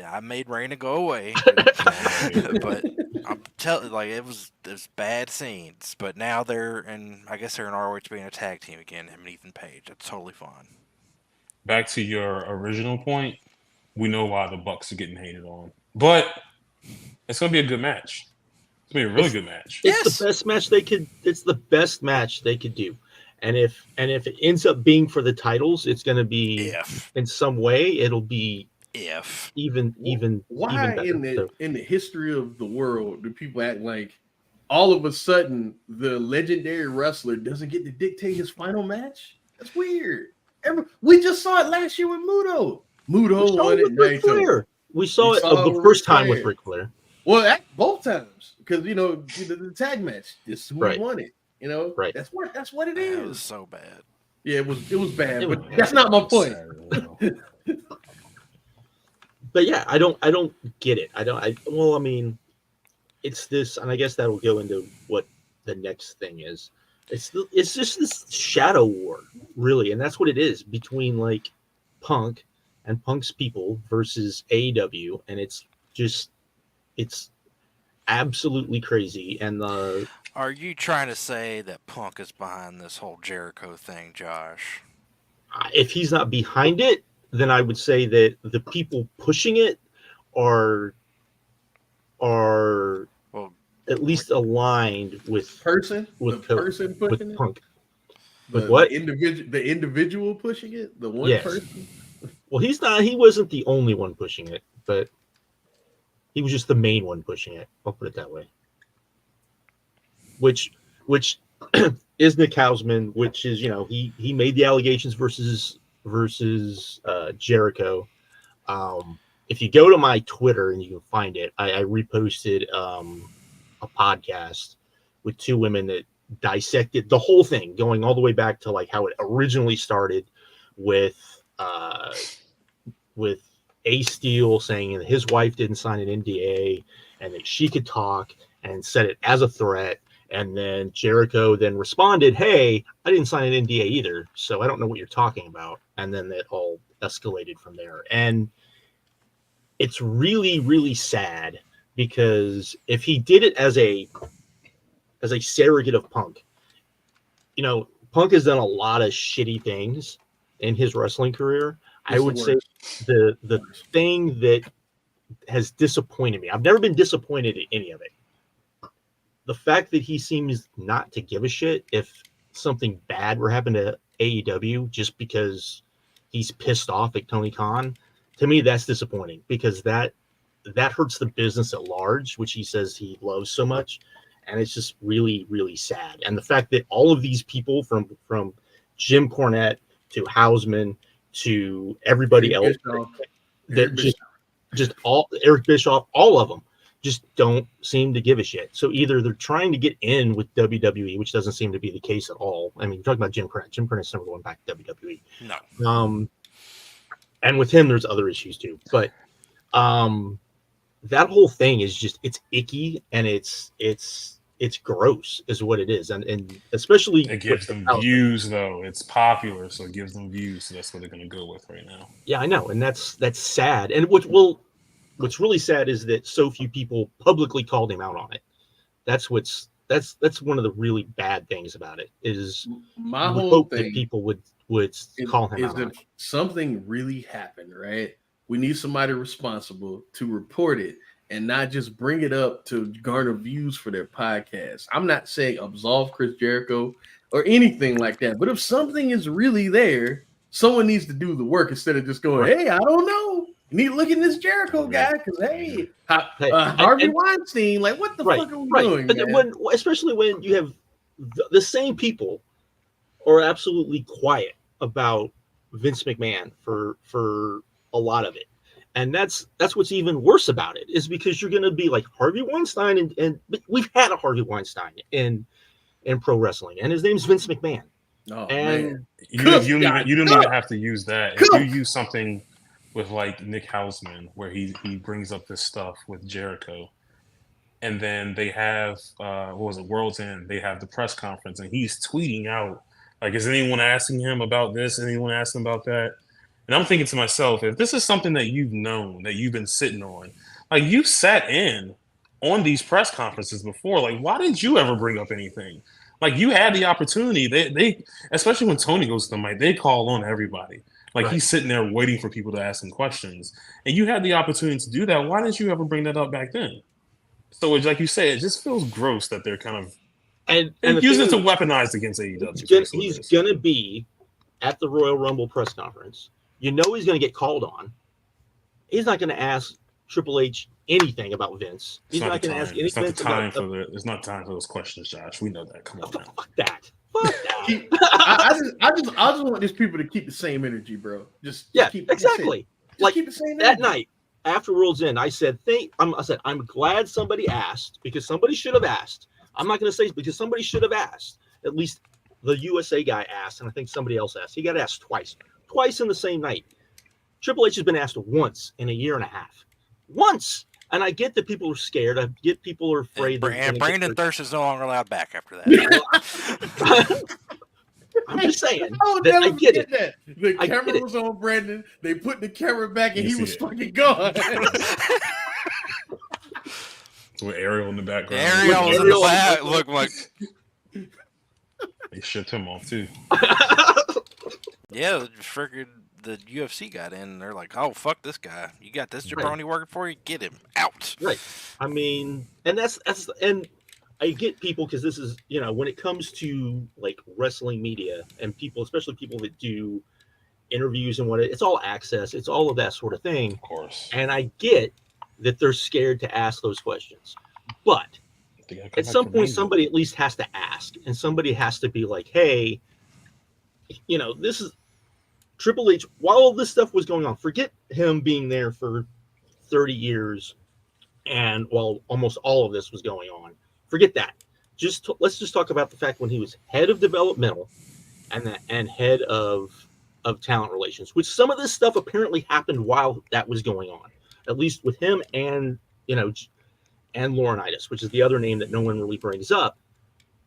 I made Raina go away, but I'm telling it was bad scenes. But now I guess they're in ROH being a tag team again. Him and Ethan Page. That's totally fine. Back to your original point, we know why the Bucks are getting hated on, but it's gonna be a good match. It's gonna be a really good match. It's the best match they could. It's the best match they could do. And if it ends up being for the titles, it's gonna be in some way. It'll be. Even why even in the history of the world do people act like all of a sudden the legendary wrestler doesn't get to dictate his final match? That's weird. We just saw it last year with Muto. Muto won it. We saw it the first time with Ric Flair. Well, both times because the tag match is who won it. Right. That's what it is. It was so bad. Yeah, it was bad, but that's not my point. But yeah, I don't get it. I mean, it's this, and I guess that'll go into what the next thing is. It's just this shadow war, really, and that's what it is between like Punk and Punk's people versus AEW, and it's absolutely crazy. And are you trying to say that Punk is behind this whole Jericho thing, Josh? If he's not behind it, then I would say that the people pushing it are at least aligned with person pushing Punk. With what? The individual pushing it? The one person? Well, he wasn't the only one pushing it, but He was just the main one pushing it. I'll put it that way. Which is Nick Hausman, which is, he made the allegations versus Jericho. If you go to my Twitter and you can find it, I reposted a podcast with two women that dissected the whole thing, going all the way back to like how it originally started with Ace Steel saying that his wife didn't sign an NDA and that she could talk and said it as a threat. And then Jericho then responded, "Hey, I didn't sign an NDA either, so I don't know what you're talking about." And then that all escalated from there. And it's really, really sad because if he did it as a surrogate of Punk, Punk has done a lot of shitty things in his wrestling career. I would say the thing that has disappointed me, I've never been disappointed in any of it. The fact that he seems not to give a shit if something bad were happening to AEW just because he's pissed off at Tony Khan, to me, that's disappointing because that hurts the business at large, which he says he loves so much. And it's just really, really sad. And the fact that all of these people from Jim Cornette to Hausman to everybody else, Eric Bischoff, all of them just don't seem to give a shit. So either they're trying to get in with WWE, which doesn't seem to be the case at all. I mean, you're talking about Jim Cornette. Jim Cornette's never going back to WWE. No. And with him, there's other issues too. But that whole thing is just, it's icky and it's gross is what it is. And especially it gives them views though. It's popular, so it gives them views. So that's what they're going to go with right now. Yeah, I know. And that's sad. And what's really sad is that so few people publicly called him out on it. That's one of the really bad things about it is my whole thing that people would call him out on it. Something really happened, right? We need somebody responsible to report it and not just bring it up to garner views for their podcast. I'm not saying absolve Chris Jericho or anything like that, but if something is really there, someone needs to do the work instead of just going, "Hey, I don't know. You need to look at this Jericho guy because Harvey Weinstein, like what the fuck are we doing?" But especially when you have the same people are absolutely quiet about Vince McMahon for a lot of it. And that's what's even worse about it is because you're going to be like Harvey Weinstein and we've had a Harvey Weinstein in pro wrestling and his name's Vince McMahon. Oh, and man. You don't even have to use that. If you use something with like Nick Hausman where he brings up this stuff with Jericho and then they have World's End, they have the press conference and he's tweeting out like, is anyone asking him about this? Anyone asking about that? And I'm thinking to myself, if this is something that you've known, that you've been sitting on, like you sat in on these press conferences before, like why didn't you ever bring up anything? Like you had the opportunity. They especially when Tony goes to the mic, they call on everybody. Like he's sitting there waiting for people to ask him questions. And you had the opportunity to do that. Why didn't you ever bring that up back then? So it's like you say, it just feels gross that they're kind of and using it to weaponize against AEW. He's going to be at the Royal Rumble press conference. You know he's going to get called on. He's not going to ask Triple H anything about Vince. He's not going to ask anything about... It's not time for those questions, Josh. We know that. Come on now. Fuck that. I just want these people to keep the same energy, bro. Just keep exactly. Just keep the same that energy. Night after World's End, I said, I'm glad somebody asked because somebody should have asked. I'm not going to say because somebody should have asked. At least the USA guy asked, and I think somebody else asked. He got asked twice in the same night. Triple H has been asked once in a year and a half. Once. And I get that people are scared. I get people are afraid. And Brandon Thirst is no longer allowed back after that. I'm just saying. I get it. That. The camera was on Brandon. They put the camera back and he was fucking gone. With Ariel in the background. Ariel was in the back. Look like they shipped him off too. Yeah, freaking the UFC got in and they're like, "Oh, fuck this guy. You got this jabroni working for you? Get him out." Right. I mean, and that's and I get people because this is, when it comes to like wrestling media and people, especially people that do interviews and it's all access. It's all of that sort of thing. Of course. And I get that they're scared to ask those questions. But at some point, somebody at least has to ask, and somebody has to be like, hey, this is Triple H. While all this stuff was going on, forget him being there for 30 years, and while almost all of this was going on, forget that. Let's just talk about the fact when he was head of developmental and head of talent relations, which some of this stuff apparently happened while that was going on, at least with him and Laurinaitis, which is the other name that no one really brings up.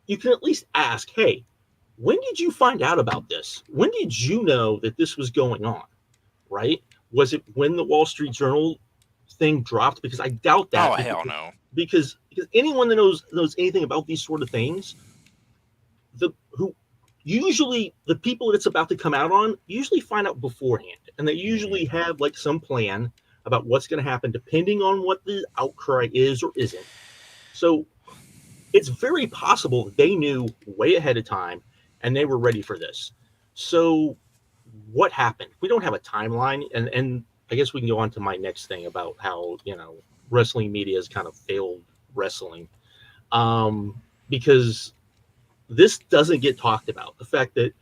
You can at least ask, hey, when did you find out about this? When did you know that this was going on? Right? Was it when the Wall Street Journal thing dropped? Because I doubt that. Oh, hell no. Because anyone that knows anything about these sort of things, usually the people that it's about to come out on usually find out beforehand, and they usually have like some plan about what's going to happen depending on what the outcry is or isn't. So it's very possible they knew way ahead of time and they were ready for this. So what happened? We don't have a timeline, and I guess we can go on to my next thing about how wrestling media has kind of failed wrestling, because this doesn't get talked about. The fact that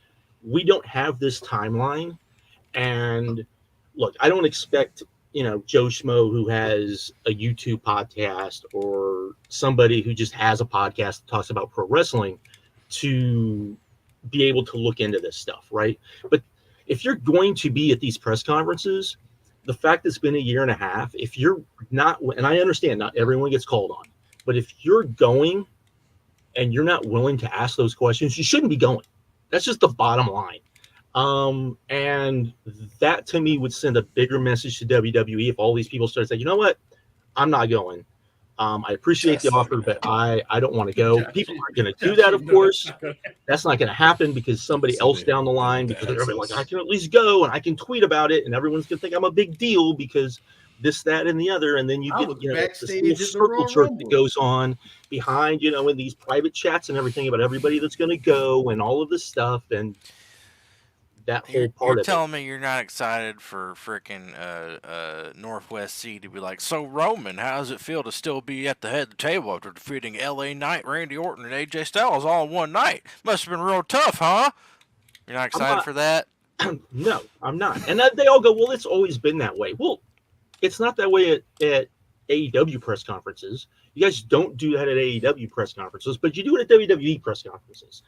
we don't have this timeline, and look, I don't expect Joe Schmo who has a YouTube podcast or somebody who just has a podcast that talks about pro wrestling to be able to look into this stuff, right? But if you're going to be at these press conferences, the fact it's been a year and a half, if you're not, and I understand not everyone gets called on, but if you're going and you're not willing to ask those questions, you shouldn't be going. That's just the bottom line. And that to me would send a bigger message to WWE if all these people start saying, you know what, I'm not going. I appreciate the offer, but I don't want to go. People aren't going to do that, of course. That's not going to happen because somebody else down the line, because they're going to be like, I can at least go and I can tweet about it, and everyone's going to think I'm a big deal because this, that, and the other. And then you get this little circle jerk that goes on behind, in these private chats and everything about everybody that's going to go and all of this stuff. And that whole part of it. You're telling me you're not excited for freaking Northwest C to be like, so Roman, how does it feel to still be at the head of the table after defeating LA Knight, Randy Orton, and AJ Styles all in one night? Must have been real tough, huh? You're not excited for that? No, I'm not. And they all go, well, it's always been that way. Well, it's not that way at AEW press conferences. You guys don't do that at AEW press conferences, but you do it at WWE press conferences.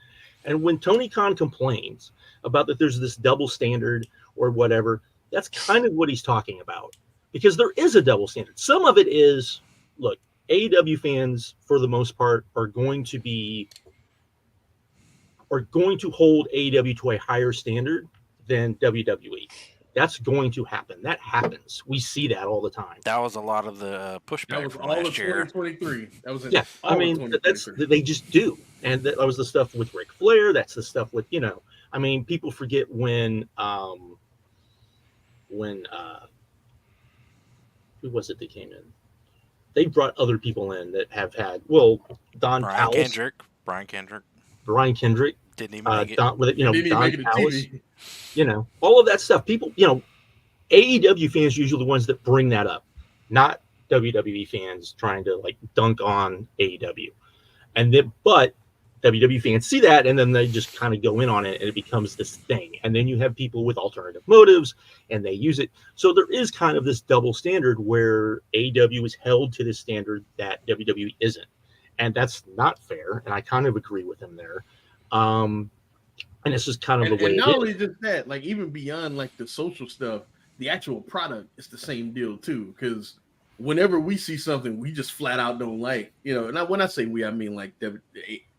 And when Tony Khan complains about that there's this double standard or whatever, that's kind of what he's talking about, because there is a double standard. Some of it is, look, AEW fans, for the most part, are going to hold AEW to a higher standard than WWE. That's going to happen. That happens. We see that all the time. That was a lot of the pushback that was from all last of year. 2023. That was I mean, they just do. And that was the stuff with Ric Flair. That's the stuff with, I mean, people forget when who was it that came in? They brought other people in that have had, well, Don Callis. Brian Kendrick. Didn't even make it. Don Callis. All of that stuff. People, AEW fans are usually the ones that bring that up, not WWE fans trying to like dunk on AEW. But WWE fans see that, and then they just kind of go in on it, and it becomes this thing. And then you have people with alternative motives, and they use it. So there is kind of this double standard where AEW is held to this standard that WWE isn't. And that's not fair, and I kind of agree with him there. And it's just kind of the way it is. And not only just that, like even beyond like the social stuff, the actual product is the same deal too. Because whenever we see something we just flat out don't like, and when I say we, I mean like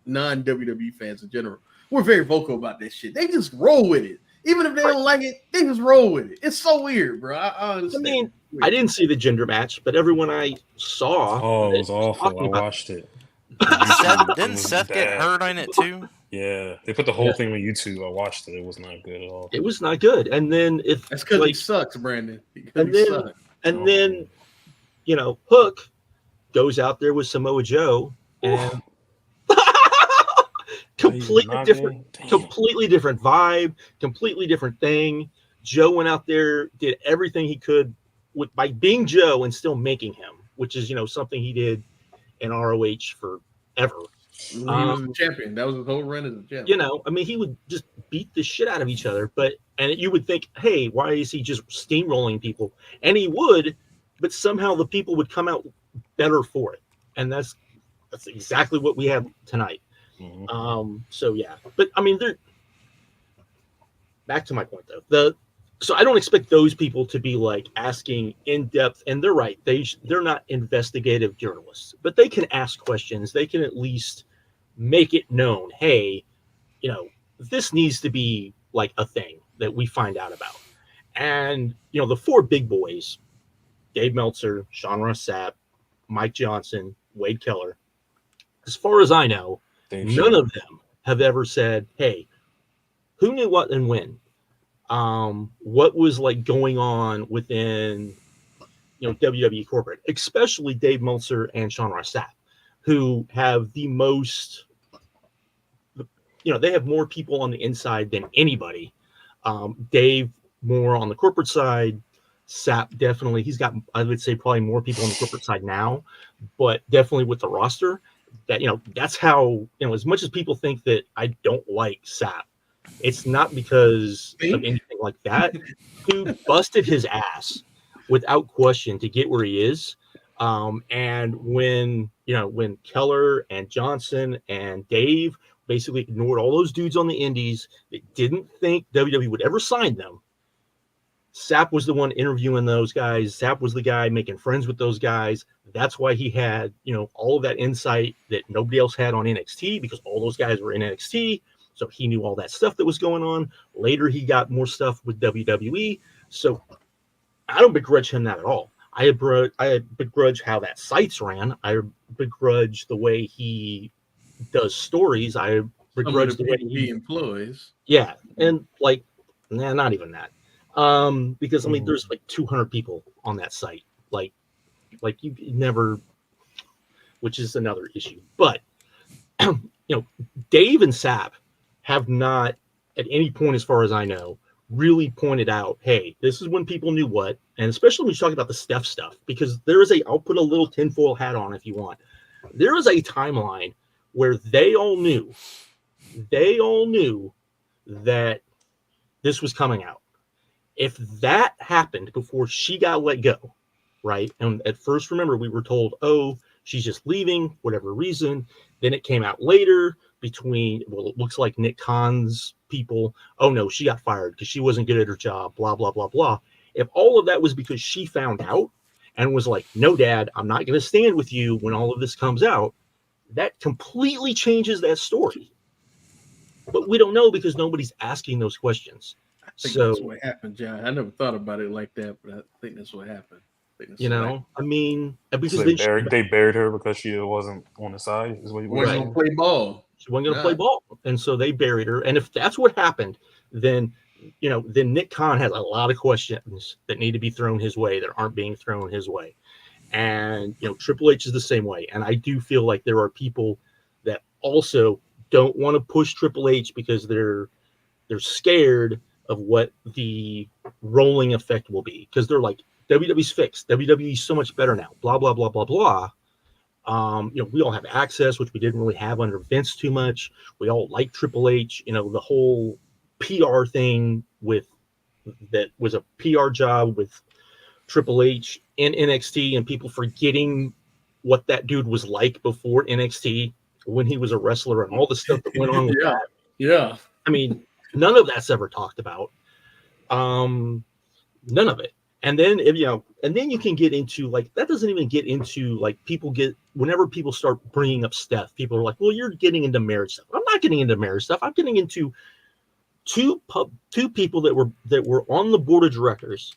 non-WWE fans in general, we're very vocal about that shit. They just roll with it. Even if they don't like it, they just roll with it. It's so weird, bro. I understand. I mean, I didn't see the gender match, but everyone I saw. It was awful. I watched it. Didn't Seth get hurt on it too? Yeah, they put the whole thing on YouTube. I watched it. It was not good at all. It was not good. And then that's because he sucks, Brandon. Then Hook goes out there with Samoa Joe and completely different vibe, completely different thing. Joe went out there, did everything he could by being Joe and still making him, which is something he did in ROH forever. He was a champion. That was his whole run as a champion. I mean, he would just beat the shit out of each other. And you would think, hey, why is he just steamrolling people? And he would, but somehow the people would come out better for it. And that's exactly what we have tonight. Mm-hmm. So yeah, but I mean, back to my point though. So I don't expect those people to be like asking in depth, and they're right. They're not investigative journalists, but they can ask questions. They can at least make it known, hey, this needs to be like a thing that we find out about. And the four big boys, Dave Meltzer, Sean Ross Sapp, Mike Johnson, Wade Keller, as far as I know, none of them have ever said, hey, who knew what and when? What was like going on within WWE corporate, especially Dave Meltzer and Sean Ross Sapp, who have the most, they have more people on the inside than anybody. Dave more on the corporate side. Sapp definitely, he's got, I would say, probably more people on the corporate side now, but definitely with the roster. That that's how, as much as people think that I don't like Sapp, it's not because of anything like that. Dude busted his ass without question to get where he is. And when Keller and Johnson and Dave basically ignored all those dudes on the indies that didn't think WWE would ever sign them, Sapp was the one interviewing those guys. Sapp was the guy making friends with those guys. That's why he had, all of that insight that nobody else had on NXT, because all those guys were in NXT. So he knew all that stuff that was going on. Later, he got more stuff with WWE. So I don't begrudge him that at all. I begrudge how that site's ran. I begrudge the way he does stories. I begrudge the way he employs. Yeah, and not even that. Because I mean, there's like 200 people on that site. Like you never, which is another issue. But Dave and Sapp have not, at any point, as far as I know, really pointed out, hey, this is when people knew what, and especially when you talk about the Steph stuff, because I'll put a little tinfoil hat on if you want. There is a timeline where they all knew that this was coming out. If that happened before she got let go, right? And at first, remember, we were told, oh, she's just leaving, whatever reason. Then it came out later it looks like Nick Khan's people, oh no, she got fired because she wasn't good at her job, blah, blah, blah, blah. If all of that was because she found out and was like, no, Dad, I'm not going to stand with you when all of this comes out, that completely changes that story. But we don't know because nobody's asking those questions. I think that's what happened, John. I never thought about it like that, but I think that's what happened. I mean, because so they buried her because she wasn't on the side. Is what you wasn't going to play ball. She wasn't going to play ball, and so they buried her. And if that's what happened, then Nick Khan has a lot of questions that need to be thrown his way that aren't being thrown his way. And Triple H is the same way. And I do feel like there are people that also don't want to push Triple H because they're scared of what the rolling effect will be, because they're like, WWE's fixed. WWE's so much better now. Blah, blah, blah, blah, blah. We all have access, which we didn't really have under Vince too much. We all like Triple H. The whole PR thing that was a PR job with Triple H in NXT, and people forgetting what that dude was like before NXT when he was a wrestler and all the stuff that went on with that. Yeah. I mean, none of that's ever talked about. None of it. And then you can get into that doesn't even get into whenever people start bringing up Steph, people are like, well, you're getting into marriage stuff. I'm not getting into marriage stuff. I'm getting into two people that were on the board of directors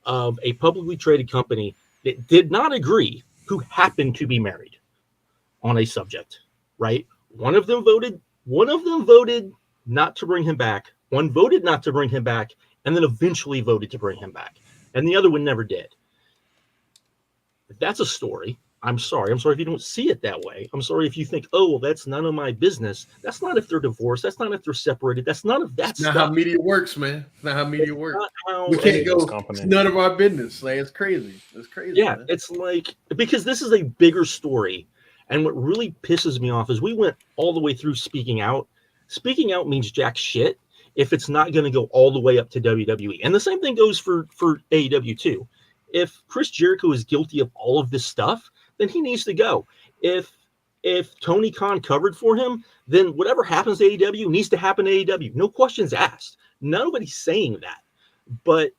of a publicly traded company that did not agree, who happened to be married on a subject, right? One of them voted not to bring him back. One voted not to bring him back, and then eventually voted to bring him back. And the other one never did. That's a story. I'm sorry if you don't see it that way. I'm sorry if you think, oh, well, that's none of my business. That's not if they're divorced. That's not if they're separated. That's none of that stuff. Not how media works, man. It's not how media works. How, we can't go. It's none of our business. Like, it's crazy. It's crazy. Yeah, man. it's like, because this is a bigger story. And what really pisses me off is we went all the way through speaking out. Speaking out means jack shit if it's not going to go all the way up to WWE. And the same thing goes for AEW too. If Chris Jericho is guilty of all of this stuff, then he needs to go. If Tony Khan covered for him, then whatever happens to AEW needs to happen to AEW. No questions asked. Nobody's saying that. But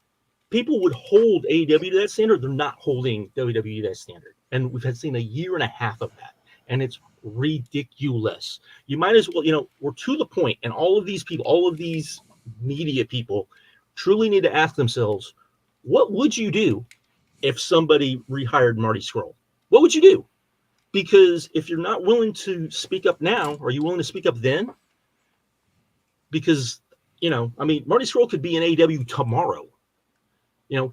people would hold AEW to that standard. They're not holding WWE to that standard. And we've seen a year and a half of that. And it's ridiculous. You might as well, we're to the point, and all of these people, all of these media people truly need to ask themselves, what would you do if somebody rehired Marty Scurll? What would you do? Because if you're not willing to speak up now, are you willing to speak up then? Because, Marty Scurll could be in AEW tomorrow.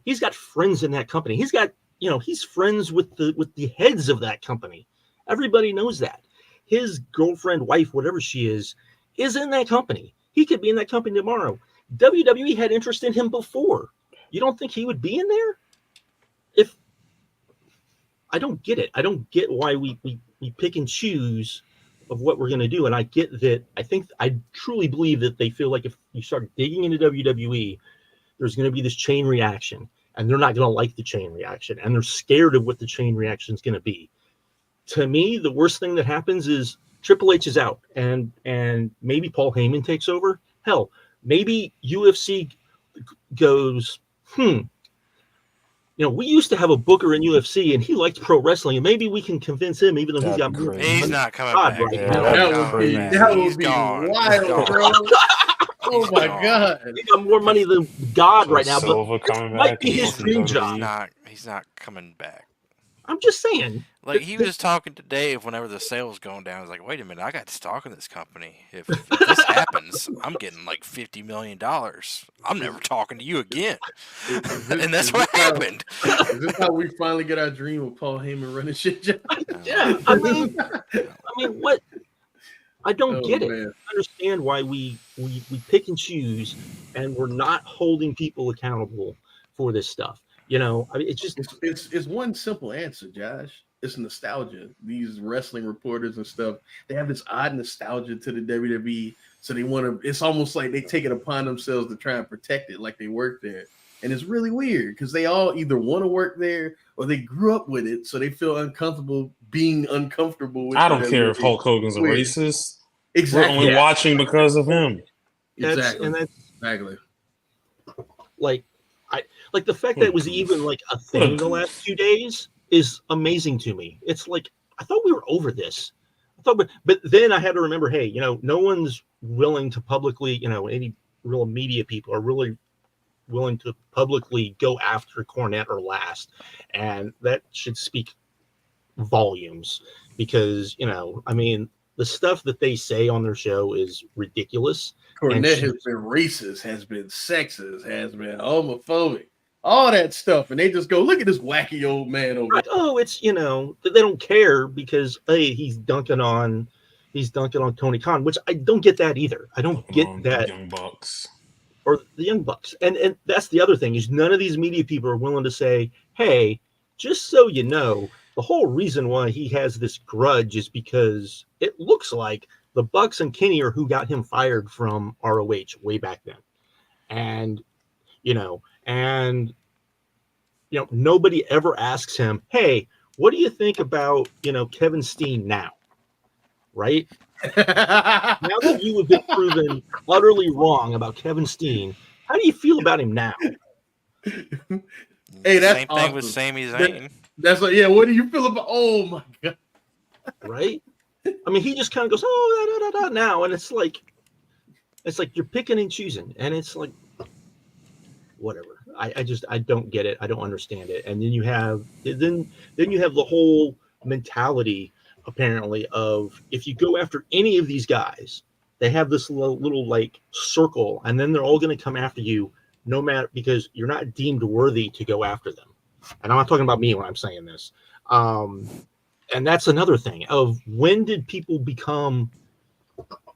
He's got friends in that company. He's got, he's friends with the heads of that company. Everybody knows that. His girlfriend, wife, whatever she is in that company. He could be in that company tomorrow. WWE had interest in him before. You don't think he would be in there? I don't get it. I don't get why we pick and choose of what we're going to do. And I get that. I truly believe that they feel like if you start digging into WWE, there's going to be this chain reaction, and they're not going to like the chain reaction, and they're scared of what the chain reaction is going to be. To me, the worst thing that happens is Triple H is out, and maybe Paul Heyman takes over. Hell, maybe UFC goes, we used to have a booker in UFC, and he liked pro wrestling, and maybe we can convince him, even though he's got more. He's not coming back. Right Yeah, that would be wild, bro. Oh my God! He got more money than God right now, Silva but it might be his dream job. He's not coming back. I'm just saying. Like, he was talking to Dave whenever the sales going down. I was like, wait a minute, I got stock in this company. If this happens, I'm getting like $50 million. I'm never talking to you again. And that's what happened. Is this how we finally get our dream of Paul Heyman running shit job? Yeah, I mean, what? I don't get it. Man. I understand why we pick and choose, and we're not holding people accountable for this stuff. It's just it's one simple answer, Josh. It's nostalgia. These wrestling reporters and stuff, they have this odd nostalgia to the WWE, so they want to. It's almost like they take it upon themselves to try and protect it, like they work there. And it's really weird because they all either want to work there or they grew up with it, so they feel uncomfortable being uncomfortable with it. I don't care if Hulk Hogan's a racist. Exactly. We're only watching because of him. Exactly. Like the fact that it was even like a thing the last 2 days is amazing to me. It's like, I thought we were over this. But then I had to remember, hey, no one's willing to publicly, any real media people are really willing to publicly go after Cornette or Last. And that should speak volumes because, the stuff that they say on their show is ridiculous. Cornette has been racist, has been sexist, has been homophobic, all that stuff. And they just go, look at this wacky old man over there. Oh, it's, they don't care because, hey, he's dunking on Tony Khan, which I don't get that either. I don't get that. Young Bucks. Or the Young Bucks. And that's the other thing is none of these media people are willing to say, hey, just so you know, the whole reason why he has this grudge is because it looks like the Bucks and Kenny are who got him fired from ROH way back then. And, nobody ever asks him, hey, what do you think about, Kevin Steen now? Right? Now that you have been proven utterly wrong about Kevin Steen, how do you feel about him now? Hey, that's same awesome. Thing with Sami Zayn. That's like, yeah. What do you feel about? Oh my God! Right? I mean, he just kind of goes, oh, now, and it's like you're picking and choosing, and it's like, whatever. I don't get it. I don't understand it. And then you have the whole mentality apparently of if you go after any of these guys, they have this little like circle, and then they're all going to come after you, no matter because you're not deemed worthy to go after them. And I'm not talking about me when I'm saying this. And that's another thing of when did people become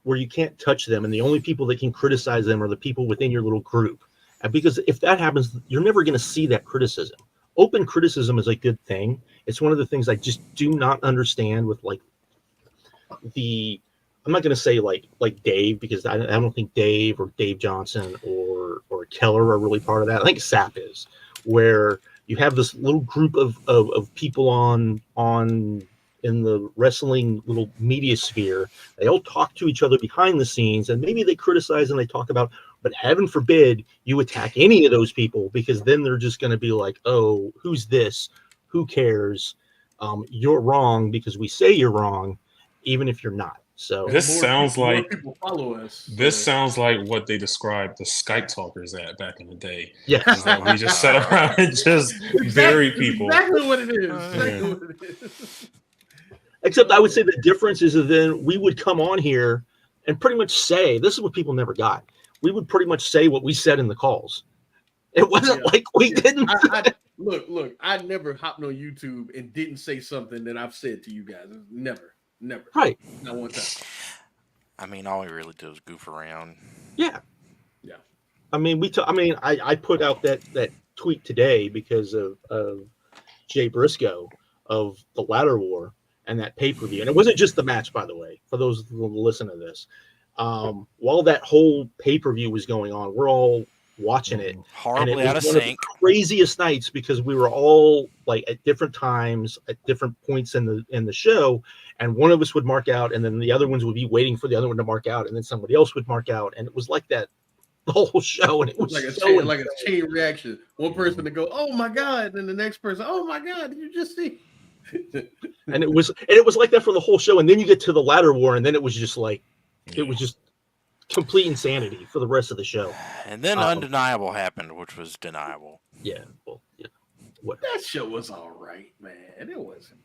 where you can't touch them and the only people that can criticize them are the people within your little group. And because if that happens, you're never going to see that criticism. Open criticism is a good thing. It's one of the things I just do not understand with like I'm not going to say like Dave, because I don't think Dave or Dave Johnson or Keller are really part of that. I think SAP is, where you have this little group of people on in the wrestling little media sphere. They all talk to each other behind the scenes, and maybe they criticize and they talk about, but heaven forbid you attack any of those people, because then they're just going to be like, oh, who's this? Who cares? You're wrong because we say you're wrong, even if you're not. So this sounds like people follow us. This sounds like what they described the Skypetalkers at back in the day. Yeah, we just sat around and just bury people. Exactly what it is. Except I would say the difference is that then we would come on here and pretty much say, this is what people never got. We would pretty much say what we said in the calls. It wasn't like we didn't. Look, I never hopped on YouTube and didn't say something that I've said to you guys. Never. Right. Not one time. I mean, all we really did was goof around. Yeah. I mean, I put out that tweet today because of Jay Briscoe of the Ladder War and that pay-per-view. And it wasn't just the match, by the way, for those who listen to this. While that whole pay-per-view was going on, we're all watching it. Horribly and it was out of one sync. of the craziest nights because we were all like at different times, at different points in the show, and one of us would mark out, and then the other ones would be waiting for the other one to mark out, and then somebody else would mark out, and it was like that the whole show, and it was like a chain reaction. One person to go, "Oh my god," and then the next person, "Oh my god, did you just see?" and it was like that for the whole show, and then you get to the Ladder War, and then it was just like it was just complete insanity for the rest of the show. And then undeniable happened, which was deniable. Yeah, well, yeah. That show was all right, man. It wasn't.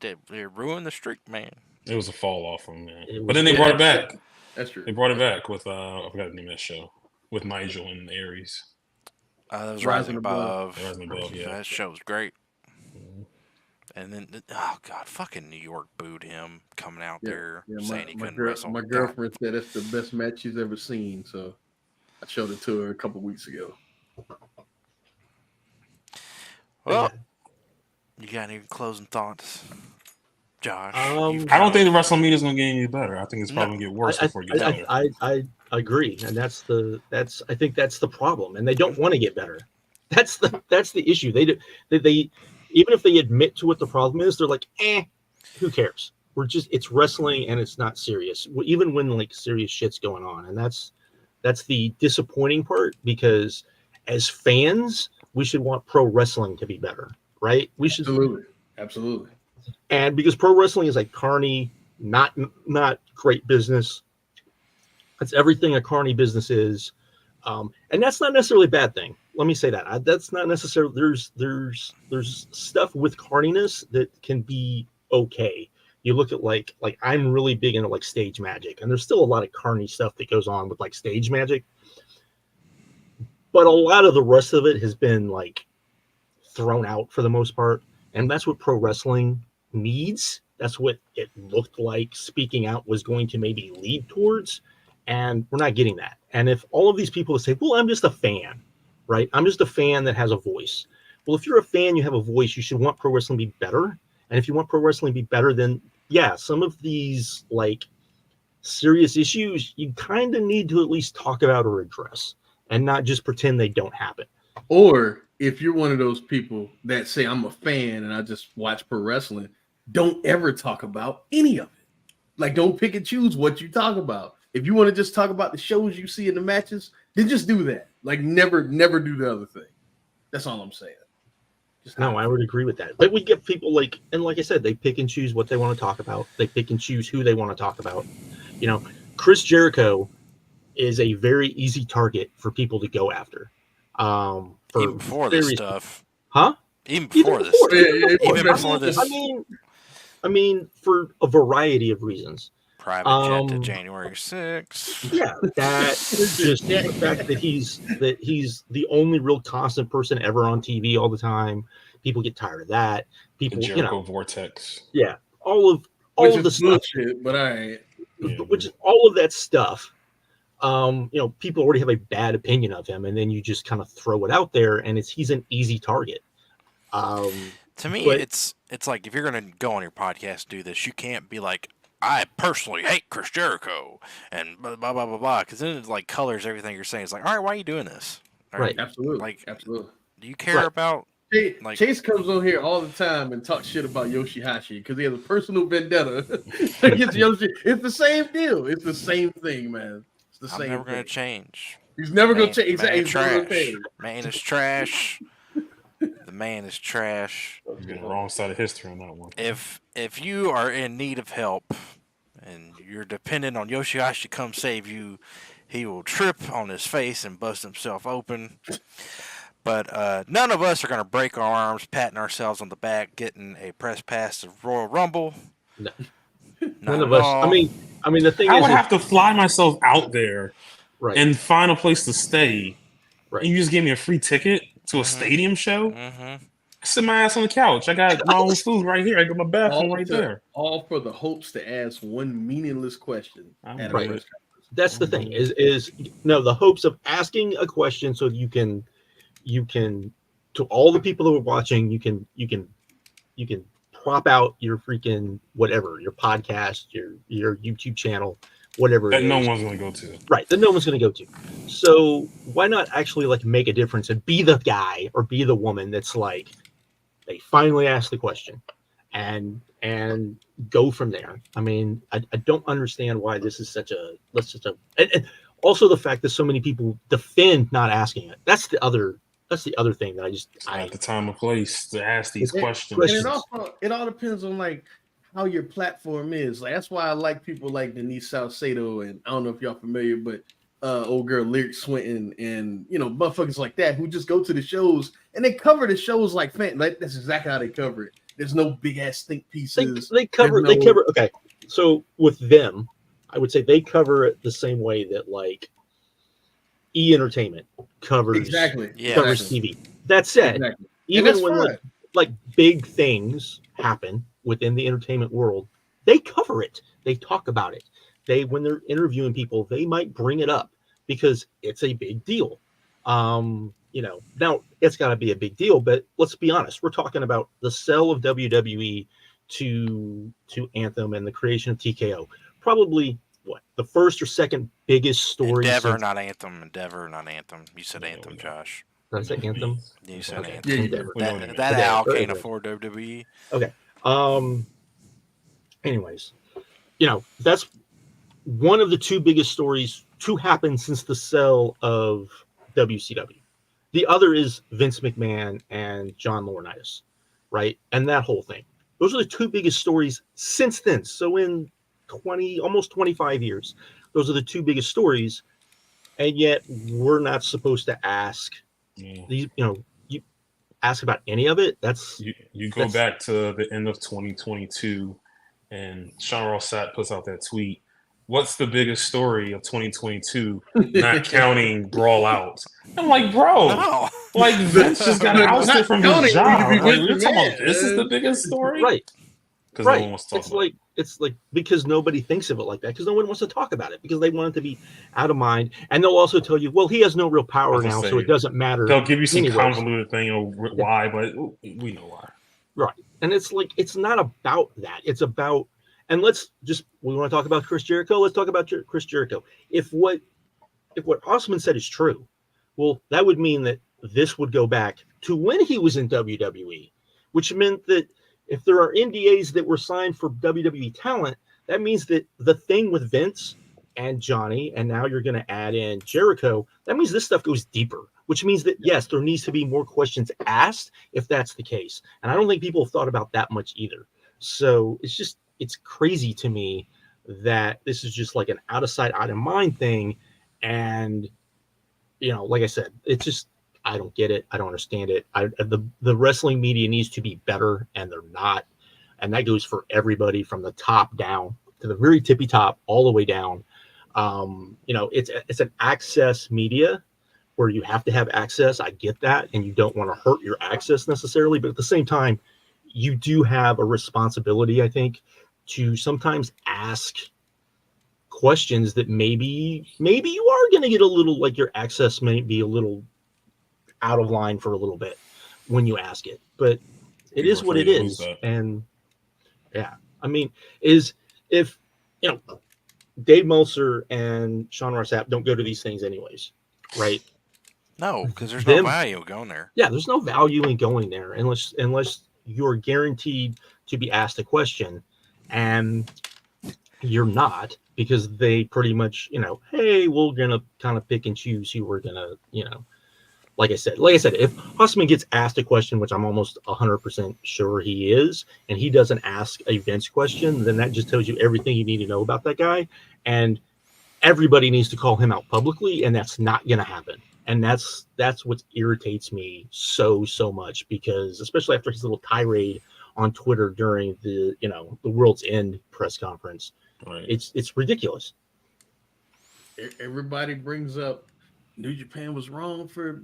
It ruined the streak, man. It was a fall off from man. But then they brought it back. That's true. They brought it back with I forgot the name of that show with Nigel and Aries. That was Rising Above. Rising Above, yeah. That show was great. And then, oh god, fucking New York booed him coming out there saying he couldn't wrestle. My girlfriend said it's the best match she's ever seen, so I showed it to her a couple weeks ago. Well, you got any closing thoughts, Josh? I don't think the wrestling media is going to get any better. I think it's probably going to get worse before it gets better. I agree, and I think that's the problem, and they don't want to get better. That's the issue. They even if they admit to what the problem is, they're like, who cares? It's wrestling and it's not serious. Even when like serious shit's going on, and that's the disappointing part, because as fans, we should want pro wrestling to be better, right? We should absolutely. And because pro wrestling is like carny, not great business. That's everything a carny business is, and that's not necessarily a bad thing. Let me say that. That's not necessarily. There's stuff with carniness that can be okay. You look at like I'm really big into like stage magic, and there's still a lot of carny stuff that goes on with like stage magic. But a lot of the rest of it has been like thrown out for the most part, and that's what pro wrestling needs. That's what it looked like Speaking Out was going to maybe lead towards, and we're not getting that. And if all of these people say, well, I'm just a fan, right? I'm just a fan that has a voice. Well, if you're a fan, you have a voice, you should want pro wrestling to be better. And if you want pro wrestling to be better, then yeah, some of these like serious issues you kind of need to at least talk about or address, and not just pretend they don't happen. Or if you're one of those people that say, I'm a fan and I just watch pro wrestling, don't ever talk about any of it. Like, don't pick and choose what you talk about. If you want to just talk about the shows you see in the matches, then just do that. Like, never do the other thing. That's all I'm saying. No, I would agree with that. But we get people like, and like I said, they pick and choose what they want to talk about. They pick and choose who they want to talk about. You know, Chris Jericho is a very easy target for people to go after. Even before this stuff. Huh? Even before this stuff. Even before this. I mean, for a variety of reasons. Private jet to January 6th. Yeah, that just the fact that he's the only real constant person ever on TV all the time. People get tired of that. People, the Jericho vortex. Yeah, all of the stuff. Bullshit, but all right. Which is all of that stuff. People already have a bad opinion of him, and then you just kind of throw it out there, and he's an easy target. To me, it's like if you're gonna go on your podcast and do this, you can't be like, I personally hate Chris Jericho and blah blah blah blah blah, because then it like colors everything you're saying. It's like, all right, why are you doing this? Right, absolutely, absolutely. Do you care about? Chase comes on here all the time and talks shit about Yoshihashi because he has a personal vendetta against Yoshi. It's the same deal. It's the same thing, man. It's the same. I'm never gonna change. He's never gonna change. Man, Exactly. Man is trash. The man is trash. You're on the wrong side of history on that one. If you are in need of help and you're dependent on Yoshihashi to come save you, he will trip on his face and bust himself open. But none of us are going to break our arms, patting ourselves on the back, getting a press pass to Royal Rumble. No. None of us. I mean, the thing is, I would have to fly myself out there, right, and find a place to stay. Right. And you just gave me a free ticket to a stadium show. I sit my ass on the couch. I got my own food right here. I got my bathroom right there. All for the hopes to ask one meaningless question. Right. That's the thing. Is the hopes of asking a question so you can to all the people that are watching, you can prop out your freaking whatever, your podcast, your YouTube channel, whatever that no one's going to go to. Right, that no one's going to go to. So why not actually like make a difference and be the guy or be the woman that's like, they finally ask the question and go from there. I mean, I don't understand why this is such a and also the fact that so many people defend not asking it. That's the other thing that it's not the time or place to ask these questions. And it all depends on like how your platform is. Like that's why I like people like Denise Salcedo, and I don't know if y'all familiar, but old girl Lyric Swinton, and motherfuckers like that who just go to the shows and they cover the shows like that's exactly how they cover it. There's no big ass think pieces. They cover. Okay, so with them, I would say they cover it the same way that like E Entertainment covers TV. That said, even when like big things happen within the entertainment world, they cover it. They talk about it. When they're interviewing people, they might bring it up because it's a big deal. Now it's got to be a big deal, but let's be honest. We're talking about the sale of WWE to Anthem and the creation of TKO. Probably the first or second biggest story. Endeavor, not Anthem. You said Anthem, Josh. Did I say Anthem? Yeah, you said Anthem. Yeah, Endeavor. That Al can't afford WWE. Okay. Anyways, that's one of the two biggest stories to happen since the sale of WCW. The other is Vince McMahon and John Laurinaitis, right? And that whole thing. Those are the two biggest stories since then. So in almost 25 years, those are the two biggest stories. And yet we're not supposed to ask these, you ask about any of it. You go back to the end of 2022 and Sean Rossat puts out that tweet. What's the biggest story of 2022? Not counting Brawl Out. I'm like, bro, like Vince just got ousted from his job. Like, we're talking about this is the biggest story, right? Because no one wants to talk about it. It's like because nobody thinks of it like that because no one wants to talk about it because they want it to be out of mind. And they'll also tell you, well, he has no real power now, so it doesn't matter. They'll give you some convoluted thing of why, but we know why. Right. And it's like it's not about that. It's about we want to talk about Chris Jericho. Let's talk about Chris Jericho. If what Osman said is true, well, that would mean that this would go back to when he was in WWE, which meant that if there are NDAs that were signed for WWE talent, that means that the thing with Vince and Johnny, and now you're going to add in Jericho, that means this stuff goes deeper, which means that, yes, there needs to be more questions asked if that's the case. And I don't think people have thought about that much either. So it's crazy to me that this is just like an out of sight, out of mind thing. And, like I said, it's just, I don't get it. I don't understand it. The wrestling media needs to be better, and they're not. And that goes for everybody from the top down to the very tippy top, all the way down. It's an access media, where you have to have access. I get that, and you don't want to hurt your access necessarily, but at the same time, you do have a responsibility, I think, to sometimes ask questions that maybe you are going to get a little, like, your access may be a little out of line for a little bit when you ask it, but it is what it is. And yeah, I mean, if Dave Meltzer and Sean Ross Sapp don't go to these things anyways, right? No, because there's no value going there. Yeah, there's no value in going there unless you're guaranteed to be asked a question, and you're not, because they pretty much, hey, we're gonna kind of pick and choose who we're gonna, like I said, if Hussman gets asked a question, which I'm almost 100% sure he is, and he doesn't ask a Vince question, then that just tells you everything you need to know about that guy, and everybody needs to call him out publicly, and that's not going to happen. And that's what irritates me so much, because especially after his little tirade on Twitter during the World's End press conference, right. It's ridiculous. Everybody brings up New Japan was wrong for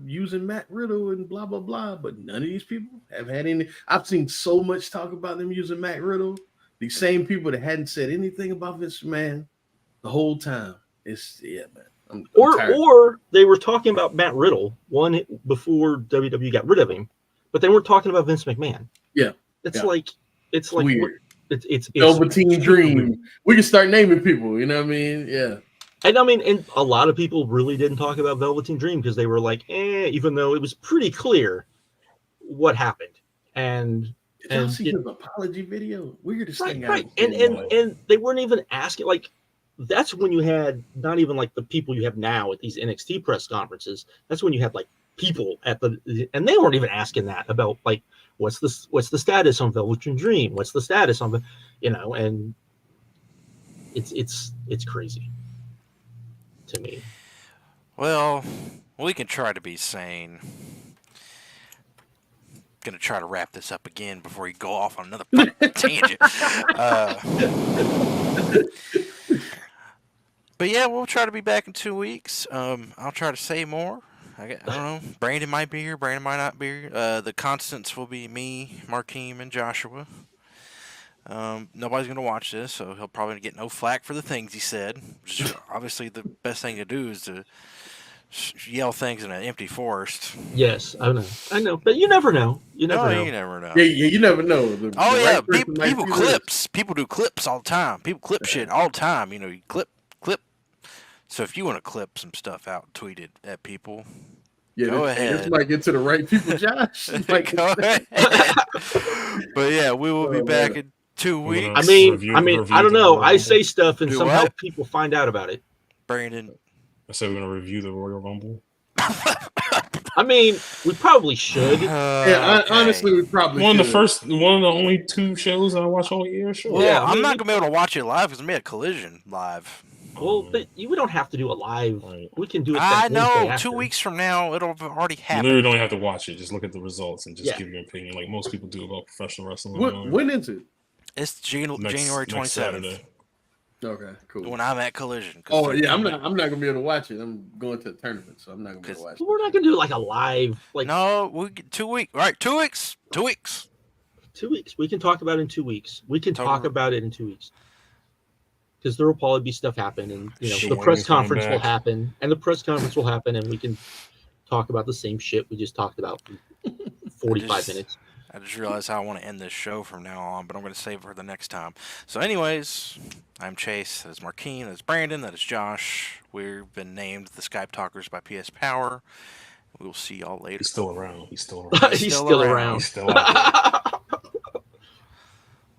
using Matt Riddle and blah blah blah, but none of these people have had any. I've seen so much talk about them using Matt Riddle. These same people that hadn't said anything about Vince McMahon the whole time. Man. Or they were talking about Matt Riddle before WWE got rid of him, but they weren't talking about Vince McMahon. Yeah, it's like weird. It's Velveteen Dream. We can start naming people. You know what I mean? Yeah. And I mean, and a lot of people really didn't talk about Velveteen Dream because they were like, even though it was pretty clear what happened. And did y'all see his apology video? Weirdest thing. Right. And they weren't even asking, like, that's when you had not even like the people you have now at these NXT press conferences. That's when you had like people and they weren't even asking that about, like, what's the status on Velveteen Dream? What's the status on and it's crazy to me. Well, we can try to be sane. Gonna try to wrap this up again before you go off on another tangent. But yeah, we'll try to be back in 2 weeks. I'll try to say more. I don't know. Brandon might be here. Brandon might not be here. The constants will be me, Markeem, and Joshua. Nobody's going to watch this, so he'll probably get no flack for the things he said. Which is obviously the best thing to do is to yell things in an empty forest. Yes, I know. But you never know. You never know. You never know. Yeah, you never know. People clips. People do clips all the time. People clip shit all the time. You clip. So if you want to clip some stuff out, tweet it at people. Yeah, go ahead. This might get to the right people, Josh. Go ahead. But yeah, we will be back in 2 weeks. I mean, I don't know. I say stuff and somehow people find out about it. Brandon, I said we're gonna review the Royal Rumble. I mean, we probably should. Honestly, we probably one of the only 2 shows I watch all year. Sure. Well, yeah, I'm not gonna be able to watch it live because I'm at Collision live. Well, but we don't have to do it live. Right. We can do it. I know. 2 weeks from now, it'll have already happened. You literally don't have to watch it. Just look at the results and just give your opinion, like most people do about professional wrestling. When is it? It's January 27th. Okay, cool. When I'm at Collision. Oh yeah, I'm not gonna be able to watch it. I'm going to the tournament, so I'm not gonna be able to watch it. We're not gonna do like a live. No, we get 2 weeks. Right, 2 weeks. 2 weeks. 2 weeks. We can talk about it in 2 weeks. We can talk about it in 2 weeks. Because there will probably be stuff happen, and the press conference will happen, and we can talk about the same shit we just talked about for 45 minutes. I just realized how I want to end this show from now on, but I'm going to save it for the next time. So anyways, I'm Chase, that is Markeem, that is Brandon, that is Josh. We've been named the Skypetalkers by PS Power. We will see y'all later. He's still around. He's still around. He's still out there.